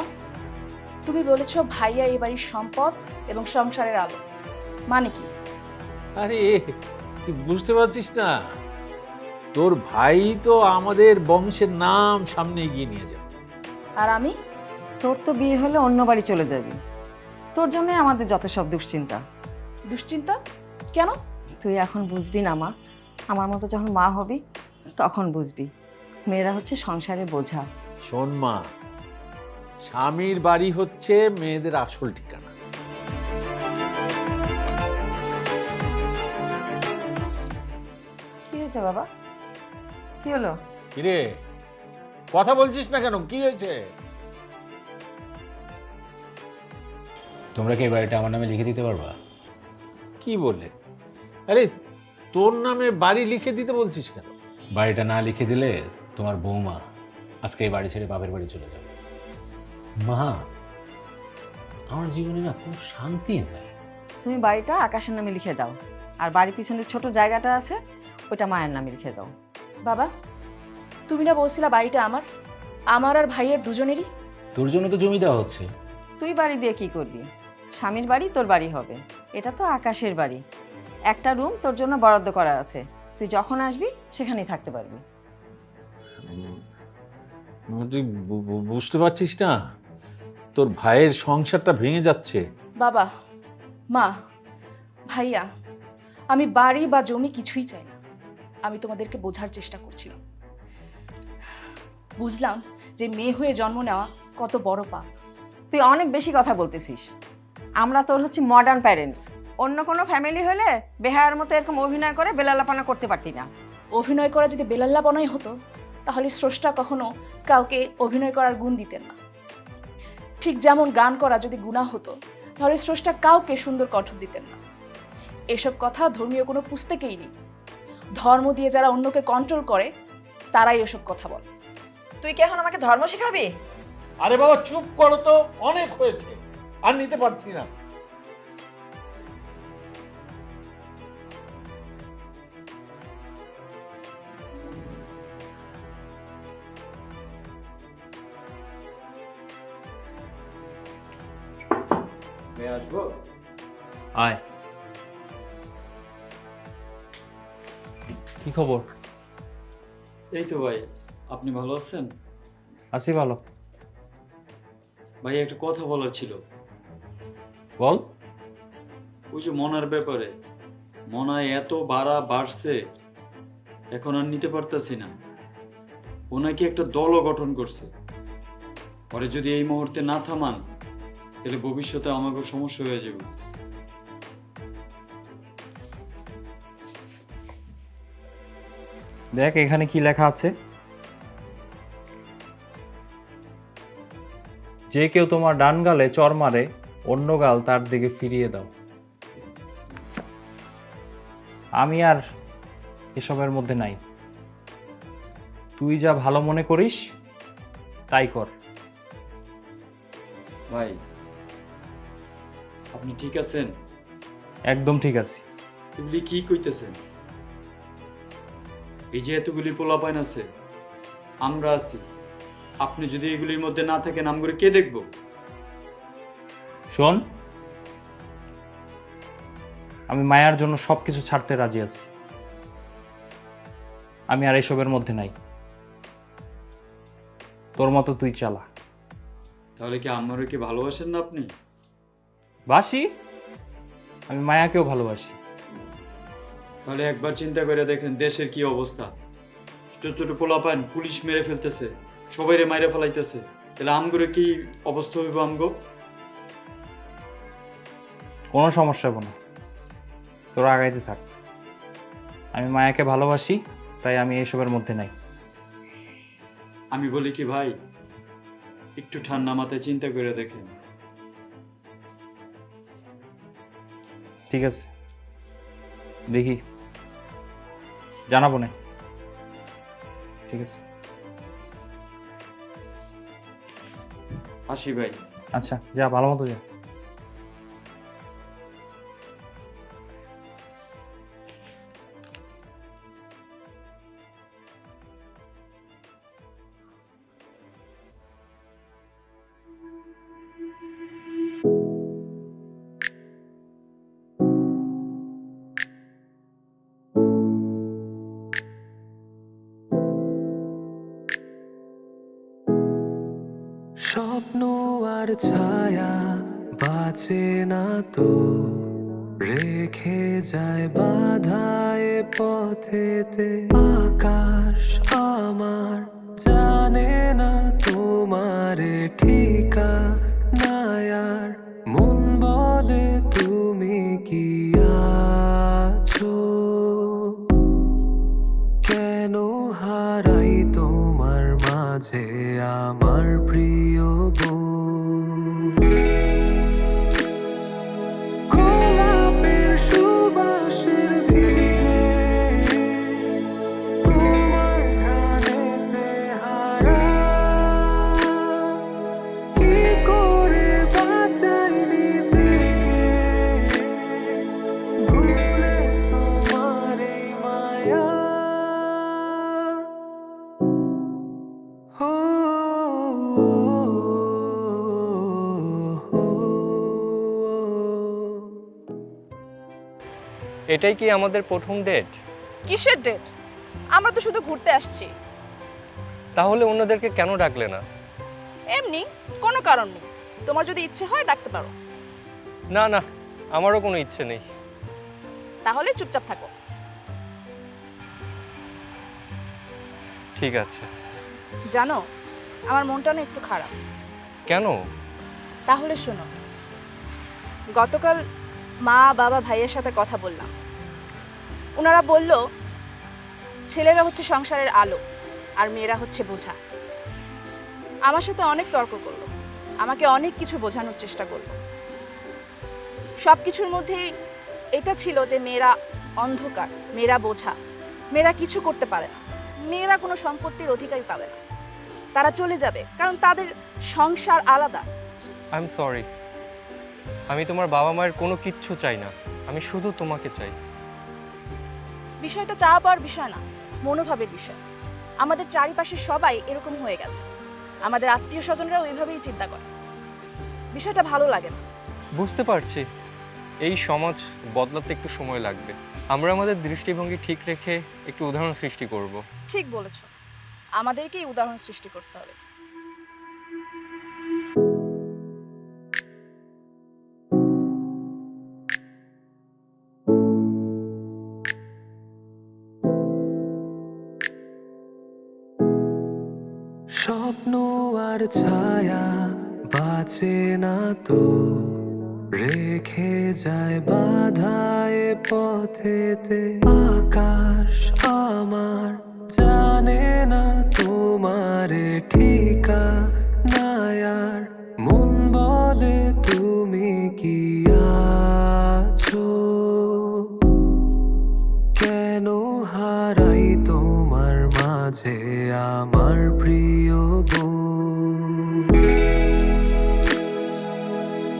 তুমি বলেছো ভাইয়া এই বাড়ির সম্পদ এবং সংসারের আলো, মানে কি? আরে তুই বুঝতে পারছিস না? তোর ভাই তো আমাদের বংশের নাম সামনে এগিয়ে নিয়ে যাবে। আর আমি? তোর তো বিয়ে হলে অন্য বাড়ি চলে যাবি, তোর জন্যই আমাদের যত সব দুশ্চিন্তা। দুশ্চিন্তা কেন? তুই এখন বুঝবি না মা, আমার মতো যখন মা হবি তখন বুঝবি মেয়েরা হচ্ছে সংসারে বোঝা। শোন মা, স্বামীর বাড়ি হচ্ছে মেয়েদের আসল ঠিকানা। কি হয়েছে বাবা? কি হলো? কিরে কথা বলছিস না কেন? কি হয়েছে? তোমরা কি এই বাড়িটা আমার নামে লিখে দিতে পারবা? কি বলে? আরে তোর নামে বাড়ি লিখে দিতে বলছিস কেন? বাড়িটা না লিখে দিলে তোমার বৌমা আজকে এই বাড়ি ছেড়ে বাপের বাড়ি চলে যাবে। মা, আমার জীবনে না কোনো শান্তি নেই। তুমি বাড়িটা আকাশের নামে লিখে দাও, আর বাড়ির পিছনে ছোট জায়গাটা আছে ওটা মায়ের নামে লিখে দাও। বাবা, তুমি না বলছিলা বাড়িটা আমার আর ভাইয়ের দুজনেরই? তোর জন্য তো জমি দেওয়া হচ্ছে। তুই বাড়ি দিয়ে কি করবি? স্বামীর বাড়ি তোর বাড়ি হবে, এটা তো আকাশের বাড়ি। একটা রুম তোর জন্য বরাদ্দ করা আছে, তুই যখন আসবি সেখানেই থাকতে পারবি। তুই বুঝতে পারছিস না? তোর ভাইয়ের সংসারটা ভেঙে যাচ্ছে। বাবা, মা, ভাইয়া, আমি বাড়ি বা জমি কিছুই চাই না। আমি তোমাদেরকে বোঝার চেষ্টা করছিলাম। বুঝলাম যে মেয়ে হয়ে জন্ম নেওয়া কত বড় পাপ। তুই অনেক বেশি কথা বলতেছিস। আমরা তোর হচ্ছে মডার্ন প্যারেন্টস, অন্য কোনো ফ্যামিলি হলে বেহায়ার মতো এরকম অভিনয় করে বেলালাপানা করতে পারতি না। অভিনয় করা যদি বেলাল্লাপনাই হতো তাহলে স্রষ্টা কখনো কাউকে অভিনয় করার গুণ দিতেন না। ঠিক যেমন গান করা যদি গুনাহ হতো তাহলে স্রষ্টা কাউকে সুন্দর কণ্ঠ দিতেন না। এসব কথা ধর্মীয় কোনো পুস্তকেই নেই। ধর্ম দিয়ে যারা অন্যকে কন্ট্রোল করে তারাই এসব কথা বলে। তুই কি এখন আমাকে ধর্ম শেখাবি? আরে বাবা চুপ করো তো, অনেক হয়েছে, আর নিতে পারছি না। আসবো? আয়। কি খবর? এই তো ভাই, আপনি ভালো আছেন? আছি ভালো। ভাই একটা কথা বলার ছিল। বল। ওই যে মনার ব্যাপারে, মনা এত বাড়ছে, এখন আর নিতে পারতাছি না। ও নাকি একটা দলও গঠন করছে। পরে যদি এই মুহূর্তে না থামান তাহলে ভবিষ্যতে আমাকে সমস্যা হয়ে যাবে। দেখ এখানে কি লেখা আছে। যে কেউ তোমার ডান গালে চর মারে, অন্য গাল তার দিকে ফিরিয়ে দাও। আমি আর এসবের মধ্যে নাই। তুই যা ভালো মনে করিস তাই কর। ভাই আপনি ঠিক আছেন? একদম ঠিক আছে। এগুলি কি কইতেছেন? এই যে এতগুলি পোলাপাইন আছে, আমরা আছি, আপনি যদি এগুলির মধ্যে না থাকেন আমগুলো কে দেখবো? শোন, আমি মায়ার জন্য সবকিছু ছাড়তে রাজি আছি। আমি আর এসবের মধ্যে নাই। তোর মতো তুই চালা। তাহলে কি আমারও কি ভালোবাসেন না আপনি? বাসি, আমি মায়াকেও ভালোবাসি। তাহলে একবার চিন্তা করে দেখেন দেশের কি অবস্থা। ছোট ছোট পোলাপান পুলিশ মেরে ফেলতেছে, সবাইরে মাইরে ফেলাইতেছে, তাহলে আমগুলো কি অবস্থা হইব আমগো? কোনো সমস্যা হবে না, তোরা আগাইতে থাক। আমি মায়াকে ভালোবাসি, তাই আমি এইসবের মধ্যে নাই। আমি বলি কি ভাই, একটু ঠান্ডা মাথায় চিন্তা করে দেখেন। ঠিক আছে, দেখি, জানাবো না। ঠিক আছে, আসি ভাই। আচ্ছা যা, ভালো মতো যা। স্বপ্ন আর ছায়া বাঁচে না তো, রেখে যায় বাধায় পথেতে। আকাশ আমার জানে না তোমারে ঠিকানা, আর মন বলে তুমি কি আছো। কেন হারাই তোমার মাঝে আমার প্রিয় গোলাপের সুবাসের ভিড়ে তোমার ঘ্রাণেতে হারা, কি করে বাঁচাই নিজেকে ভুলে তোমার এই মায়া। এটাই কি আমাদের প্রথম ডেট? কিসের ডেট? আমরা তো শুধু ঘুরতে আসছি। তাহলে অন্যদেরকে কেন ডাকলে না? এমনি, কোনো কারণ নেই। তোমার যদি ইচ্ছে হয় ডাকতে পারো। না না, আমারও কোনো ইচ্ছে নেই। তাহলে চুপচাপ থাকো। ঠিক আছে। জানো, আমার মনটা না একটু খারাপ। কেন? তাহলে শোনো, গতকাল মা বাবা ভাইয়ের সাথে কথা বললাম। ওনারা বলল ছেলেরা হচ্ছে সংসারের আলো আর মেয়েরা হচ্ছে বোঝা। আমার সাথে অনেক তর্ক করলো, আমাকে অনেক কিছু বোঝানোর চেষ্টা করলো। সব কিছুর মধ্যেই এটা ছিল যে মেয়েরা অন্ধকার, মেয়েরা বোঝা, মেয়েরা কিছু করতে পারে না, মেয়েরা কোনো সম্পত্তির অধিকারী পাবে না, তারা চলে যাবে কারণ তাদের সংসার আলাদা। আই এম সরি, আমি তোমার বাবা মায়ের কোনো কিচ্ছু চাই না, আমি শুধু তোমাকে চাই। বিষয়টা চাওয়া পাওয়ার বিষয় না, মনোভাবের বিষয়। আমাদের চারিপাশে সবাই এরকম হয়ে গেছে, আমাদের আত্মীয় স্বজনরাও ওইভাবেই চিন্তা করে। বিষয়টা ভালো লাগে না। বুঝতে পারছি, এই সমাজ বদলাতে একটু সময় লাগবে। আমরা আমাদের দৃষ্টিভঙ্গি ঠিক রেখে একটু উদাহরণ সৃষ্টি করব। ঠিক বলেছ, আমাদেরকেই উদাহরণ সৃষ্টি করতে হবে। স্বপ্ন আর ছায়া বাঁচে না তো, রেখে যায় বাধায় পথেতে। আকাশ আমার জানে না তোমারে ঠিকানা, আর মন বলে তুমি কি আছো। কেন হারাই তোমার মাঝে আমার প্রিয় বোন।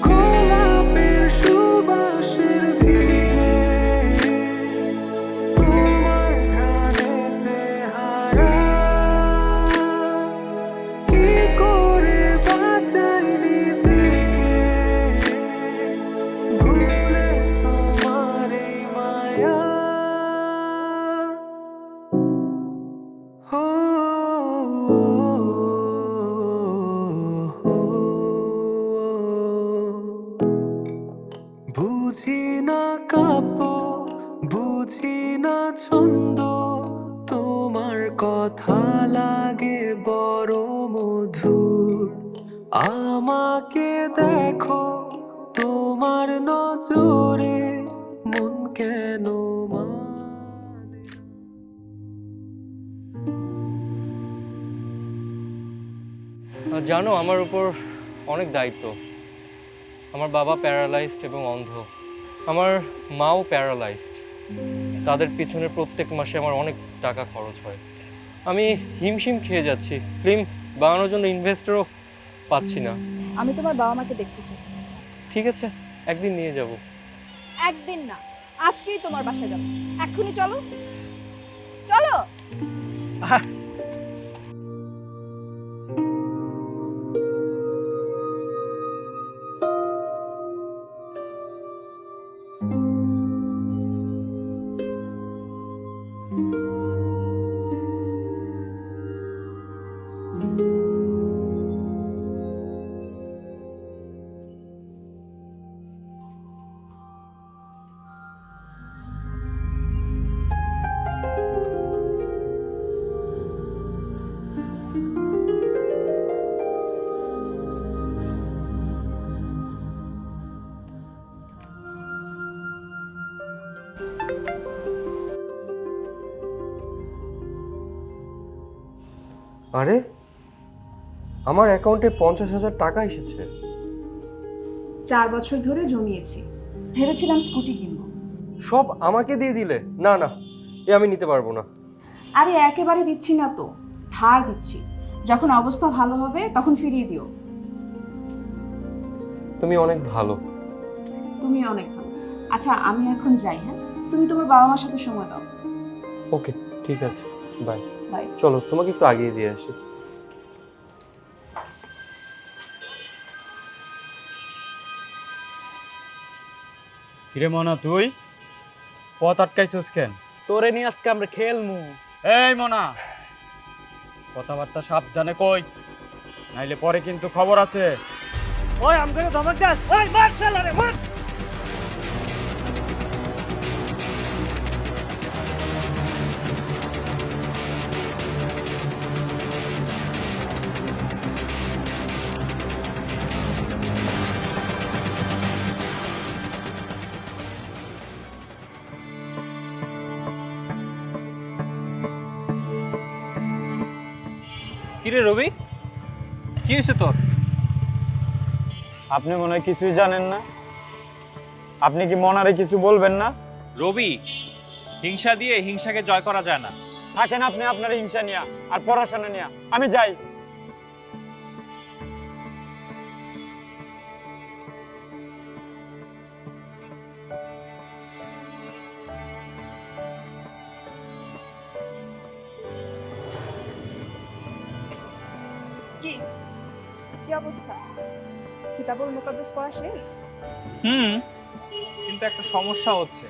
গোলাপের সুবাসের ভিড়ে তোমার ঘ্রাণেতে হারা, কি করে বাঁচাই নিজেকে ভুলে তোমার এই মায়া। হো বুঝি না কাব্য, বুঝি না ছন্দ, তোমার কথা লাগে বড় মধুর। আমাকে দেখো তোমার নজরে, মন কেন মানে না। জানো আমার উপর অনেক দায়িত্ব। আমার বাবা প্যারালাইজড এবং অন্ধ, আমার মাও প্যারালাইজড। তাদের পিছনে প্রত্যেক মাসে আমার অনেক টাকা খরচ হয়। আমি হিমশিম খেয়ে যাচ্ছি, ফিল্ম বানানোর জন্য ইনভেস্টরও পাচ্ছি না। আমি তোমার বাবা মাকে দেখতে চাই। ঠিক আছে, একদিন নিয়ে যাব। একদিন না, আজকেই তোমার বাসায় যাবো। এক্ষুনি চলো, চলো। আরে আমার অ্যাকাউন্টে 50,000 টাকা এসেছে। 4 বছর ধরে জমিয়েছি, ভেবেছিলাম স্কুটি কিনবো। সব আমাকে দিয়ে দিলে? না না, এ আমি নিতে পারবো না। আরে একেবারে দিচ্ছি না তো, ধার দিচ্ছি। যখন অবস্থা ভালো হবে তখন ফিরিয়ে দিও। তুমি অনেক ভালো। তুমি অনেক ভালো। আচ্ছা আমি এখন যাই, হ্যাঁ? তুমি তোমার বাবা মার সাথে সময় দাও। ওকে ঠিক আছে, বাই। বাই। চলো তোমাকে একটু আগিয়ে দিয়ে আসি। কিরে মনা, তুই পথ আটকাইছিস কেন? তোরে নিয়ে আজকে আমরা খেলমু। এই মনা, কথাবার্তা সাবধানে কইস, নাইলে পরে কিন্তু খবর আছে। ওই আমাকে ধমক দাস, ওই মার শালারে মার। কিরে রবি, কি হয়েছে তোর? আপনি মনে হয় কিছুই জানেন না। আপনি কি মনারে কিছু বলবেন না? রবি, হিংসা দিয়ে হিংসাকে জয় করা যায় না। থাকেন আপনি আপনার হিংসা নিয়া আর পড়াশোনা নিয়া। আমি যাই। কি কি অবস্থা? কিতাবুল মুকাদ্দাস পড়া শেষ? কিন্তু একটা সমস্যা হচ্ছে,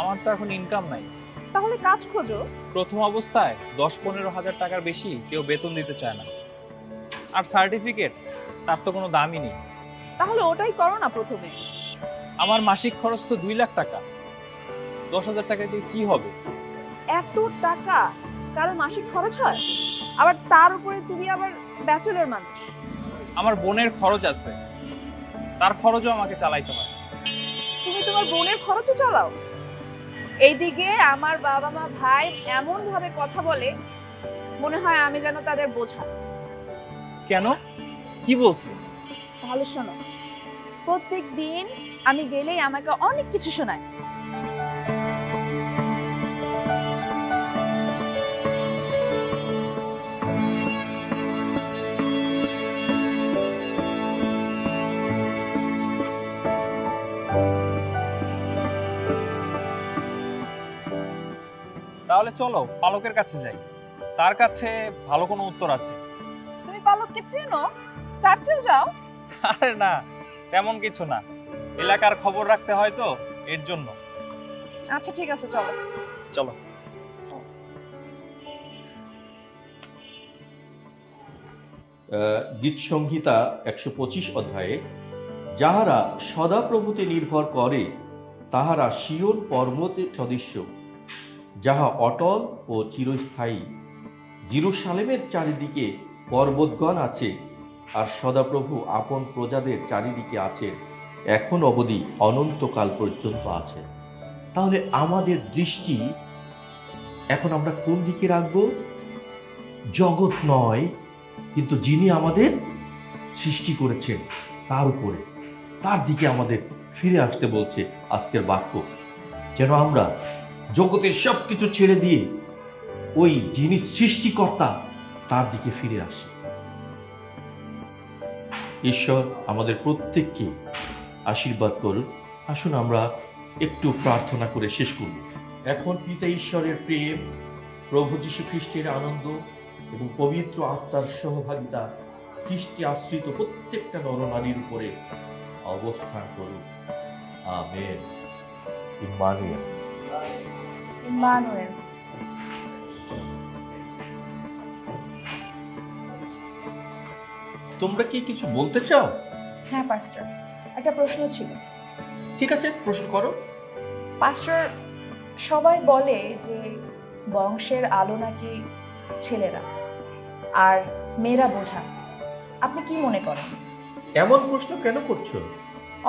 আমার তো এখন ইনকাম নাই। তাহলে কাজ খোঁজো। প্রথম অবস্থায় 10-15 হাজার টাকার বেশি কেউ বেতন দিতে চায় না। আর সার্টিফিকেট, তার তো কোনো দামই নেই। তাহলে ওটাই করো না প্রথমে। আমার মাসিক খরচ তো 2 লাখ টাকা। 10,000 টাকা দিয়ে কি হবে? এত টাকা কারো মাসিক খরচ হয়? আবার তার উপরে তুমি আবার ব্যাচেলর মানুষ। আমার বোনের খরচ আছে, তার খরচও আমাকে চালাইতে হয়। তুমি তোমার বোনের খরচও চালাও? এইদিকে আমার বাবা মা ভাই এমন ভাবে কথা বলে মনে হয় আমি যেন তাদের বোঝা। কেন, কি বলছো? ভালো শোনো, প্রত্যেক দিন আমি গেলেই আমাকে অনেক কিছু শোনায়। তাহলে চলো পালকের কাছে যাই, তার কাছে ভালো কোনো উত্তর আছে। তুমি পালককে চেনো? চার্চেও যাও? আরে না, তেমন কিছু না, এলাকার খবর রাখতে হয় তো এর জন্য। আচ্ছা ঠিক আছে, চলো চলো। গীত সংহিতা 125 অধ্যায়ে যাহারা সদাপ্রভুতে নির্ভর করে তাহারা সিয়ন পর্বতের সদৃশ্য, যাহা অটল ও চিরস্থায়ী। জেরুসালেমের চারিদিকে পর্বতগণ আছে, আর সদাপ্রভু আপন প্রজাদের চারিদিকে আছে, এখন অবধি অনন্তকাল পর্যন্ত আছে। তাহলে আমাদের দৃষ্টি এখন আমরা কোন দিকে রাখব? জগৎ নয়, কিন্তু যিনি আমাদের সৃষ্টি করেছেন তার উপরে, তার দিকে আমাদের ফিরে আসতে বলছে আজকের বাক্য। যেন আমরা জগতের সব কিছু ছেড়ে দিয়ে ওই যিনি সৃষ্টিকর্তা তার দিকে ফিরে আসি। ঈশ্বর আমাদের প্রত্যেককে আশীর্বাদ করুন। আসুন আমরা একটু প্রার্থনা করে শেষ করব। এখন পিতা ঈশ্বরের প্রেম, প্রভু যীশু খ্রিস্টের আনন্দ এবং পবিত্র আত্মার সহভাগিতা খ্রিস্টে আশ্রিত প্রত্যেকটা নরনারীর উপরে অবস্থান করুন। আমেন। ইম্মানুয়েল। ইম্মানুয়েল। তোমরা কি কিছু বলতে চাও? হ্যাঁ পাস্টর, একটা প্রশ্ন ছিল। ঠিক আছে, প্রশ্ন করো। পাস্টর, সবাই বলে যে বংশের আলো নাকি ছেলেরা আর মেয়েরা বোঝা, আপনি কি মনে করেন? এমন প্রশ্ন কেন করছো?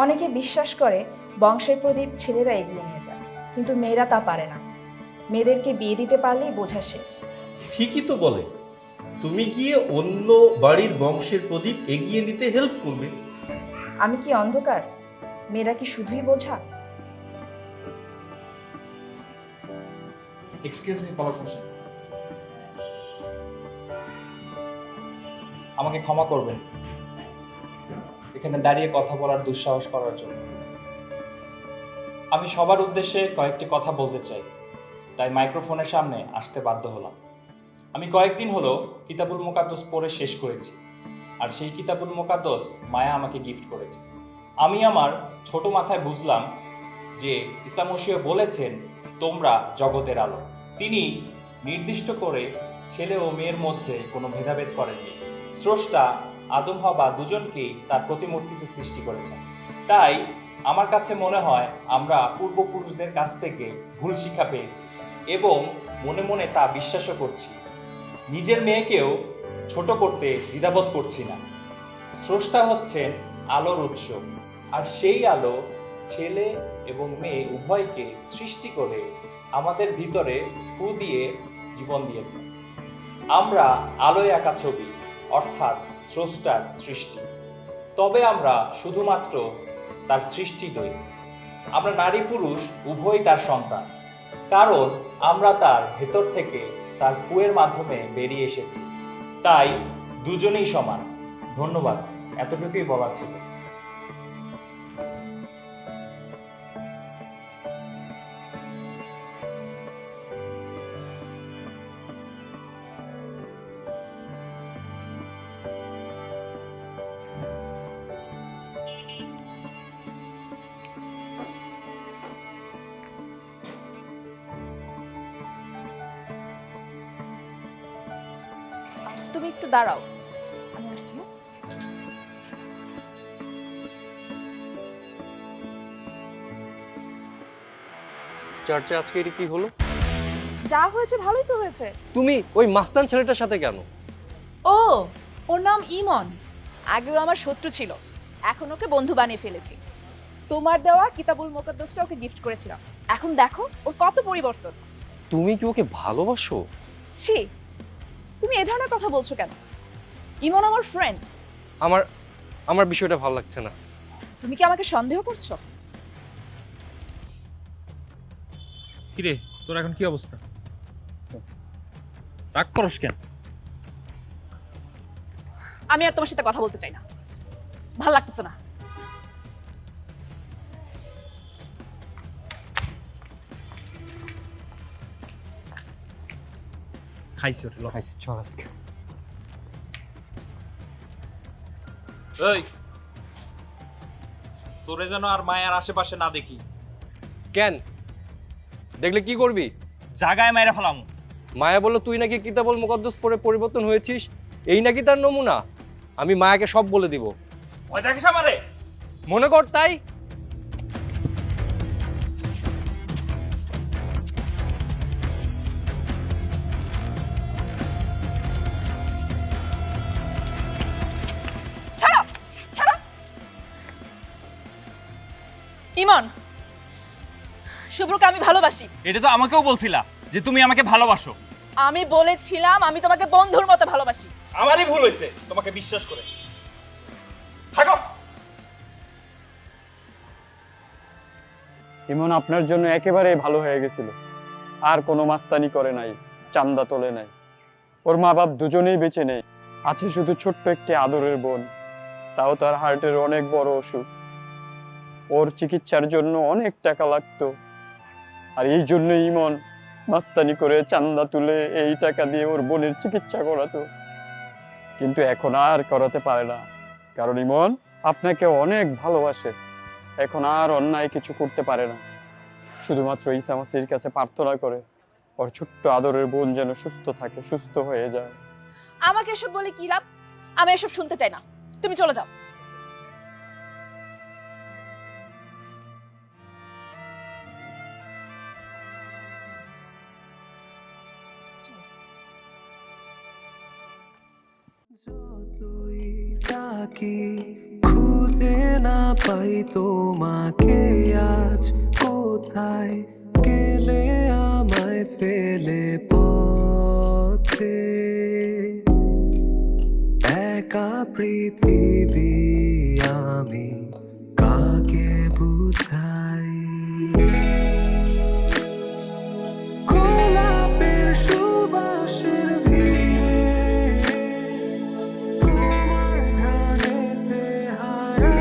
অনেকে বিশ্বাস করে বংশের প্রদীপ ছেলেরা এগিয়ে নিয়ে যায়, কিন্তু মেয়েরা তা পারে না। মেয়েদেরকে বিয়ে দিতে পারলেই বোঝা শেষ। ঠিকই তো বলে, তুমি গিয়ে অন্য বাড়ির বংশের প্রদীপ এগিয়ে নিতে হেল্প করবে। আমি কি অন্ধকার? মেয়েরা কি শুধুই বোঝা? এক্সকিউজ মি পলক হোসেন, আমাকে ক্ষমা করবেন এখানে দাঁড়িয়ে কথা বলার দুঃসাহস করার জন্য। আমি সবার উদ্দেশ্যে কয়েকটি কথা বলতে চাই, তাই মাইক্রোফোনের সামনে আসতে বাধ্য হলাম। আমি কয়েকদিন হলো কিতাবুল মুকাদ্দাস পড়ে শেষ করেছি, আর সেই কিতাবুল মুকাদ্দাস মায়া আমাকে গিফট করেছে। আমি আমার ছোট মাথায় বুঝলাম যে ইসলাম মসিহ বলেছেন তোমরা জগতের আলো। তিনি নির্দিষ্ট করে ছেলে ও মেয়ের মধ্যে কোনো ভেদাভেদ করেননি। স্রষ্টা আদম হাওয়া দুজনকেই তার প্রতিমূর্তিতে সৃষ্টি করেছেন। তাই আমার কাছে মনে হয় আমরা পূর্বপুরুষদের কাছ থেকে ভুল শিক্ষা পেয়েছি এবং মনে মনে তা বিশ্বাসও করছি। নিজের মেয়েকেও ছোট করতে দ্বিধাবোধ করছি না। স্রষ্টা হচ্ছেন আলোর উৎস, আর সেই আলো ছেলে এবং মেয়ে উভয়কে সৃষ্টি করে আমাদের ভিতরে ফু দিয়ে জীবন দিয়েছে। আমরা আলোয় আঁকা ছবি, অর্থাৎ স্রষ্টার সৃষ্টি। তবে আমরা শুধুমাত্র তার সৃষ্টি নই, আমরা নারী পুরুষ উভয়ই তার সন্তান, কারণ আমরা তার ভেতর থেকে তার ফুয়ের মাধ্যমে বেরিয়ে এসেছি। তাই দুজনেই সমান। ধন্যবাদ, এতটুকুই বলার ছিল। তুমি একটু দাঁড়াও, আমি আসছি। চার্চে আজকে এটা কি হলো? যা হয়েছে ভালোই তো হয়েছে। তুমি ওই মাস্তান ছেলেটার সাথে কেন? ও, ওর নাম ইমন। আগেও আমার শত্রু ছিল, এখন ওকে বন্ধু বানিয়ে ফেলেছি। তোমার দেওয়া কিতাবুল মুকাদ্দাসটা ওকে গিফট করেছিলাম, এখন দেখো ওর কত পরিবর্তন। তুমি কি ওকে ভালোবাসো? ছি, তুমি এই ধরনের কথা বলছো কেন? ইমন আমার ফ্রেন্ড। আমার বিষয়টা ভালো লাগছে না। তুমি কি আমাকে সন্দেহ করছো? কিরে, তোর এখন কি অবস্থা? রাগ করস কেন? আমি আর তোমার সাথে কথা বলতে চাই না, ভালো লাগতেছে না। খাইছি ওরে খাইছি, চল আজকে। এই তোরে যেন আর মায়ার আশেপাশে না দেখি। কেন দেখলে কি করবি? জাগায় মায়েরা ফেলাম। মায়া বলল তুই নাকি কিতাবুল মুকদ্দাস পড়ে পরিবর্তন হয়েছিস, এই নাকি তার নমুনা? আমি মায়াকে সব বলে দিব। ওই দেখিস আমারে? মনে কর তাই। ছাড়ো ছাড়ো ইমন, শুভ্রকে আমি ভালোবাসি। এটা তো আমাকেও বলছিলা যে তুমি আমাকে ভালোবাসো। আমি বলেছিলাম আমি তোমাকে বন্ধুর মতো ভালোবাসি। আমারই ভুল হয়েছে তোমাকে বিশ্বাস করে। থাকো। ইমন আপনার জন্য একেবারে ভালো হয়ে গেছিল, আর কোনো মাস্তানি করে নাই, চান্দা তোলে নাই। ওর মা বাপ দুজনেই বেঁচে নেই, আছে শুধু ছোট্ট একটি আদরের বোন, তাও তার হার্টের অনেক বড় অসুখ। ওর চিকিৎসার জন্য অনেক টাকা লাগতো, আর এই জন্য ইমন মাস্তানি করে চান্দা তুলে এই টাকা দিয়ে ওর বোনের চিকিৎসা করাতো। কিন্তু এখন আর করাতে পারে না, কারণ ইমন আপনাকে অনেক ভালোবাসে। এখন আর অন্যায় কিছু করতে পারে না, শুধুমাত্র ঈসা মাসির কাছে প্রার্থনা করে ওর ছোট্ট আদরের বোন যেন সুস্থ থাকে, সুস্থ হয়ে যায়। আমাকে এসব বলে কি লাভ? আমি এসব শুনতে চাই না, তুমি চলে যাও। যতই ডাকি খুঁজে না পাই তোমাকে, আজ কোথায় গেলে আমায় ফেলে পথে? একা পৃথিবী আমি কাকে বুঝাই? গোলাপের সুবাসের ভিড়ে তোমার ঘ্রাণেতে হারা,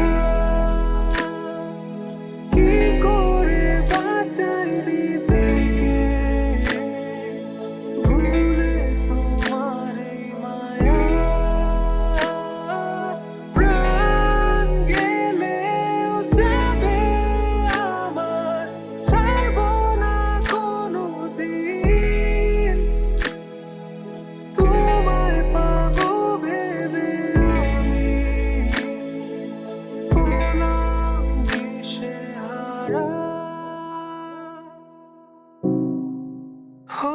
কি করে বাঁচাই নিজেকে ভুলে তোমার এই মায়া? প্রাণ গেলেও যাবে আমার, ছাড়ব না কোনোদিন। তোমায় পাবো ভেবে আমি হলাম দিশেহারা। হো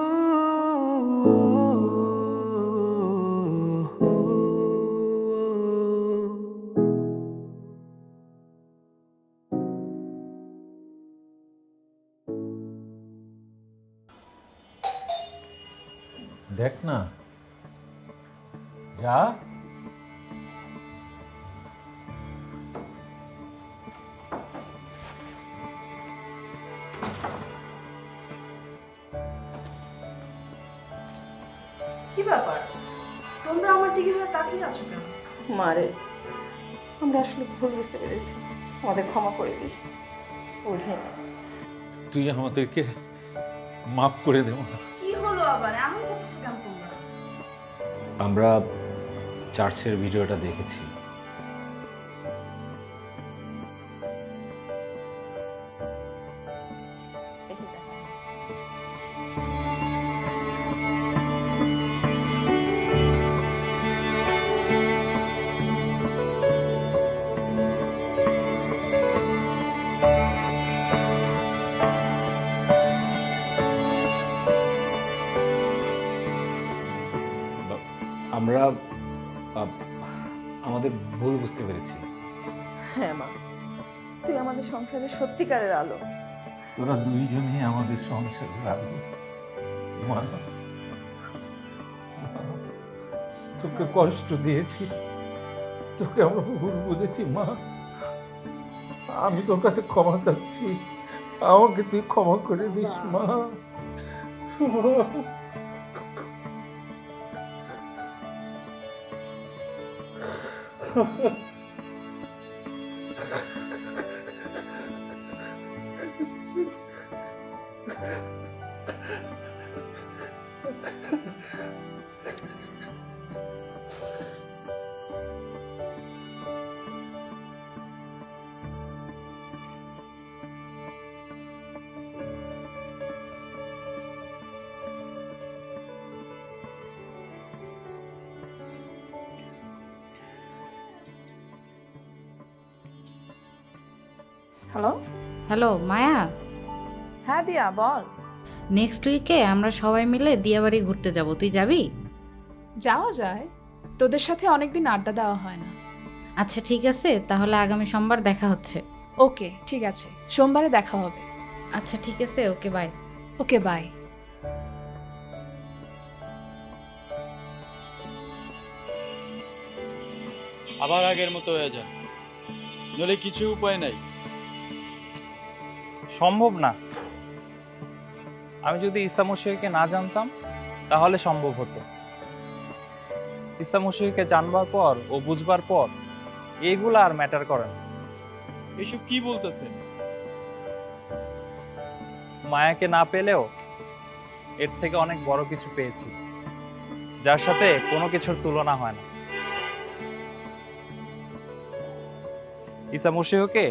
দেখ না, যা। কি ব্যাপার, তোমরা আমার দিকে হয়ে তাকিয়ে আছো কেন? মারে, আমরা আসলে ভুল বুঝতে পেরেছি, আমাদের ক্ষমা করে দিস। বুঝে তুই আমাদেরকে মাফ করে দেব না। কি হলো আবার, এমন করতেছো কেন তোমরা? আমরা চার্চের ভিডিওটা দেখেছি। আমরা আমাদের ভুল বুঝতে পেরেছি। হ্যাঁ মা, তুই আমাদের সংসারের সত্যিকারের আলো। তোরা দুইজনই আমাদের সংসারে রাখবি। তোকে কষ্ট দিয়েছি, তোকে আমরা ভুল বুঝেছি মা। আমি তোর কাছে ক্ষমা চাচ্ছি, আমাকে তুই ক্ষমা করে দিস মা। হ্যালো, হ্যালো মায়া, হ্যাঁ দিয়া বল। নেক্সট উইকে আমরা সবাই মিলে দিয়াবাড়ি ঘুরতে যাব, তুই যাবি? যাওয়া যায়, তোদের সাথে অনেকদিন আড্ডা দেওয়া হয় না। আচ্ছা ঠিক আছে, তাহলে আগামী সোমবার দেখা হচ্ছে। ওকে ঠিক আছে, সোমবারে দেখা হবে। আচ্ছা ঠিক আছে, ওকে বাই। Okay bye. আবার আগের মতো হয়ে যান, নইলে কিছু উপায় নাই। সম্ভব না। আমি যদি ইসা মশাইকে না জানতাম তাহলে সম্ভব হতো। ইসা মশাইকে জানবার পর ও বুঝবার পর এইগুলা আর ম্যাটার করে না। এসব কি বলতেছেন? মায়াকে না পেলেও এর থেকে অনেক বড় কিছু পেয়েছি, যার সাথে কোনো কিছুর তুলনা হয় না। ইসা মশাইকে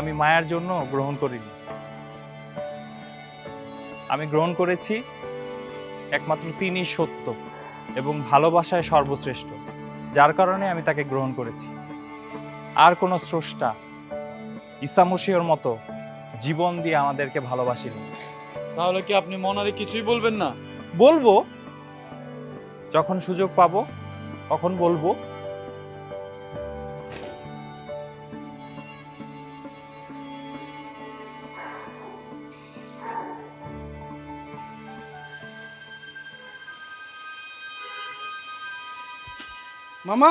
আমি মায়ার জন্য গ্রহণ করিনি, আমি গ্রহণ করেছি একমাত্র তিনিই সত্য এবং ভালোবাসায় সর্বশ্রেষ্ঠ, যার কারণে আমি তাকে গ্রহণ করেছি। আর কোনো স্রষ্টা ঈসা মসীহর মতো জীবন দিয়ে আমাদেরকে ভালোবাসেনি। তাহলে কি আপনি মনারে কিছুই বলবেন না? বলবো, যখন সুযোগ পাবো তখন বলবো। মামা,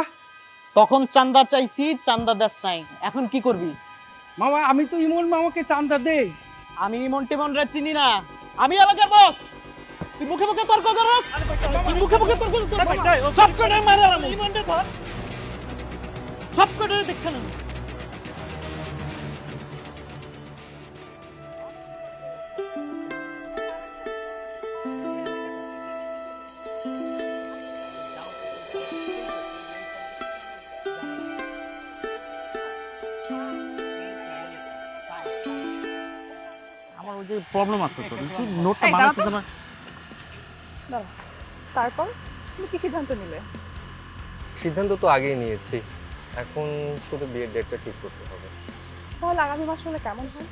তখন চান্দা চাইছি, চান্দা দেস নাই, এখন কি করবি? মামা আমি তো ইমন মামাকে চান্দা দেই। আমি ইমন টিমনরা চিনি না, আমি এলাকার বস। তুই মুখে মুখে তর্ক করস, তুই মুখে মুখে তর্ক করস, সব কটাই মারা আমি ইমনটা ধর, সব কটাই দেখতে না। আমার ওই যে প্রবলেম আছে তো, তুই নোটটা এই, বানাচ্ছিস দাঁড়া না? দাঁড়া, তারপর তুমি কি সিদ্ধান্ত নিলে? সিদ্ধান্ত তো আগেই নিয়েছি, এখন শুধু বিয়ের ডেটটা ঠিক করতে হবে। তাহলে আগামী মাস হলে কেমন হয়?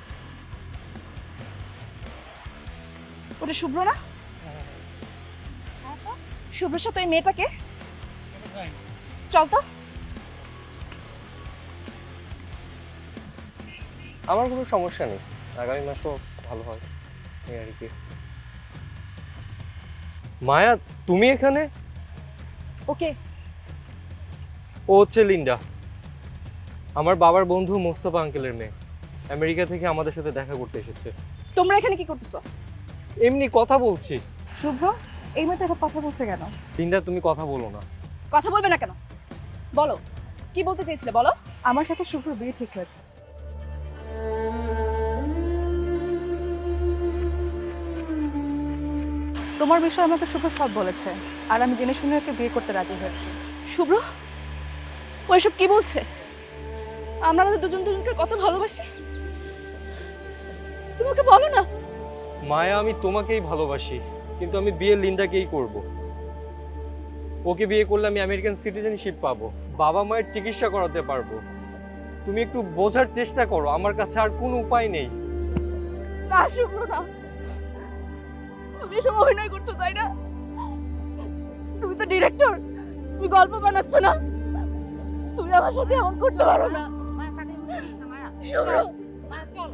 ওটা শুভ্র না? শুভ্রের সাথে ওই মেয়েটাকে চল তো। আমার কোনো সমস্যা নেই, আগামী মাসও ভালো হয় এই আর কি। মায়া, তুমি এখানে? ওকে, ও হচ্ছে লিন্ডা, আমার বাবার বন্ধু মোস্তফা আঙ্কেলের মেয়ে। আমেরিকা থেকে আমাদের সাথে দেখা করতে এসেছে। তোমরা এখানে কি করতেছো? এমনি কথা বলছি। শুভ্র এই মেয়েটা এসব কথা বলছে কেন? লিন্ডা, তুমি কথা বলো না। কথা বলবে না কেন? বলো, কি বলতে চেয়েছিলে বলো। আমার সাথে শুভ্র বিয়ে ঠিক হয়েছে। তোমার বিষয়ে আমাকে শুভ্র সব বলেছে, আর আমি জেনে শুনে ওকে বিয়ে করতে রাজি হয়েছি। শুভ্র ওইসব কি বলছে? আমরা তো দুজন দুজনকে কত ভালোবাসি, তুমি ওকে বলো না। মায়া, আমি তোমাকেই ভালোবাসি, কিন্তু আমি বিয়ে লিন্ডাকেই করব। ওকে বিয়ে করলে আমি আমেরিকান সিটিজেনশিপ পাবো, বাবা মায়ের চিকিৎসা করাতে পারবো। তুমি একটু বোঝার চেষ্টা করো, আমার কাছে আর কোনো উপায় নেই। না শুভ্র না, তুমি এসব অভিনয় করছো তাই না? তুমি তো ডিরেক্টর, তুমি গল্প বানাচ্ছ না। তুমি আমার সাথে এমন করতে পারো না শুভ্র। চল।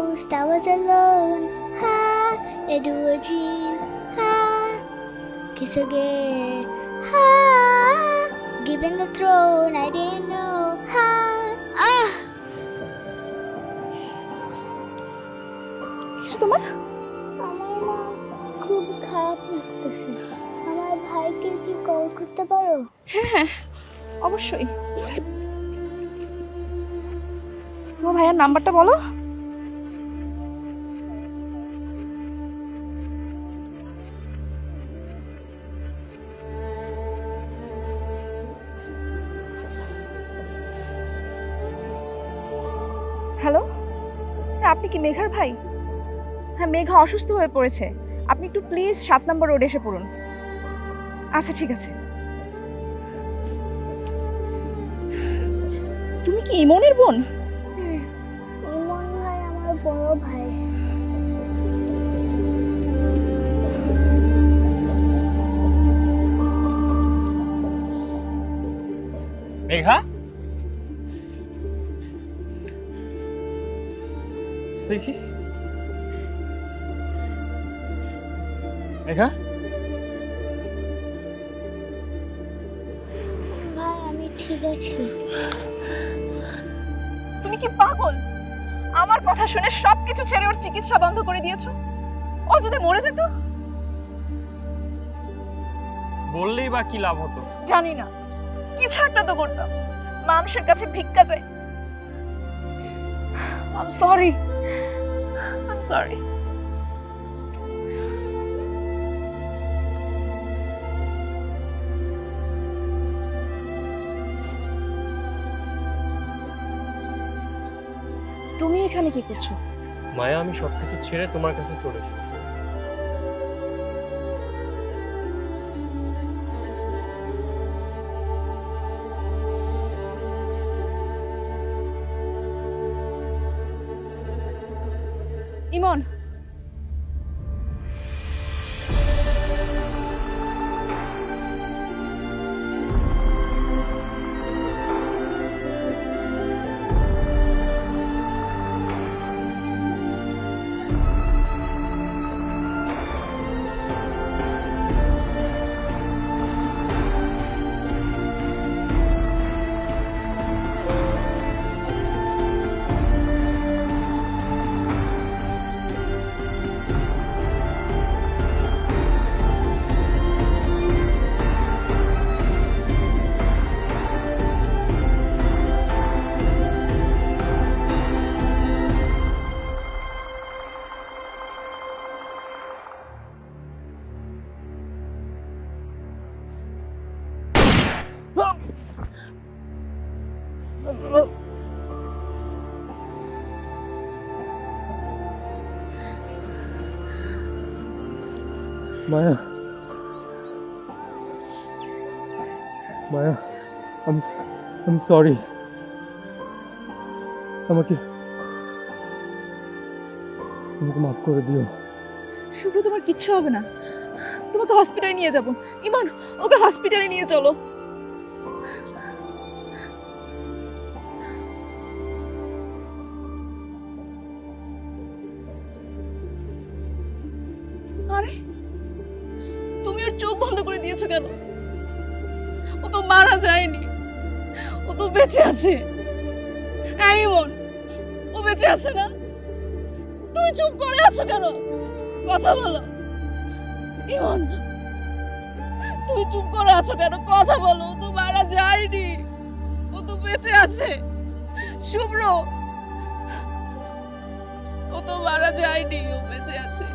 ghost, I was alone. Ha, Edward Jean. Ha, kiss again. Ha, given the throne, I didn't know. Ha, ah. কিছু তোমার? আমার না খুব খারাপ লাগতেছে। আমার ভাইকে কি কল করতে পারো? হ্যাঁ, অবশ্যই। তোমার ভাইয়ার নাম্বারটা বলো। হ্যালো, হ্যাঁ আপনি কি মেঘার ভাই? হ্যাঁ, মেঘা অসুস্থ হয়ে পড়েছে, আপনি একটু প্লিজ 7 নম্বর রোডে এসে পড়ুন। আচ্ছা ঠিক আছে। তুমি কি ইমনের বোন? হ্যাঁ, ইমন ভাই আমার বড় ভাই। মেঘা, দেখি মেঘা, ভাই আমি ঠিক আছি। তুমি কি পাগল? আমার কথা শুনে সবকিছু ছেড়ে ওর চিকিৎসা বন্ধ করে দিয়েছো? ও যদি মরে যেত? বললেই বা কি লাভ হতো? জানি না, কিছু একটা তো করতাম। মানুষের কাছে ভিক্ষা চাই। I'm sorry. I'm sorry. তুমি এখানে কি করছো? মায়া, আমি সবকিছু ছেড়ে তোমার কাছে চলে এসেছি। ইমন, মায়া, মায়া, আমি সরি। আমাকে মাফ করে দিও। শুভ্র তোমার কিচ্ছু হবে না, তোমাকে হসপিটালে নিয়ে যাব। ইমন, ওকে হসপিটালে নিয়ে চলো। আরে তুমি ওর চোখ বন্ধ করে দিয়েছো কেন? ও তো মারা যায়নি, ও তো বেঁচে আছে। এই ইমন, ও বেঁচে আছে না? তুমি চুপ করে আছো কেন? কথা বলো। ইমন, তুমি চুপ করে আছো কেন? কথা বলো। ও তো মারা যায়নি, ও তো বেঁচে আছে। শুভ্র, ও তো মারা যায়নি, ও বেঁচে আছে।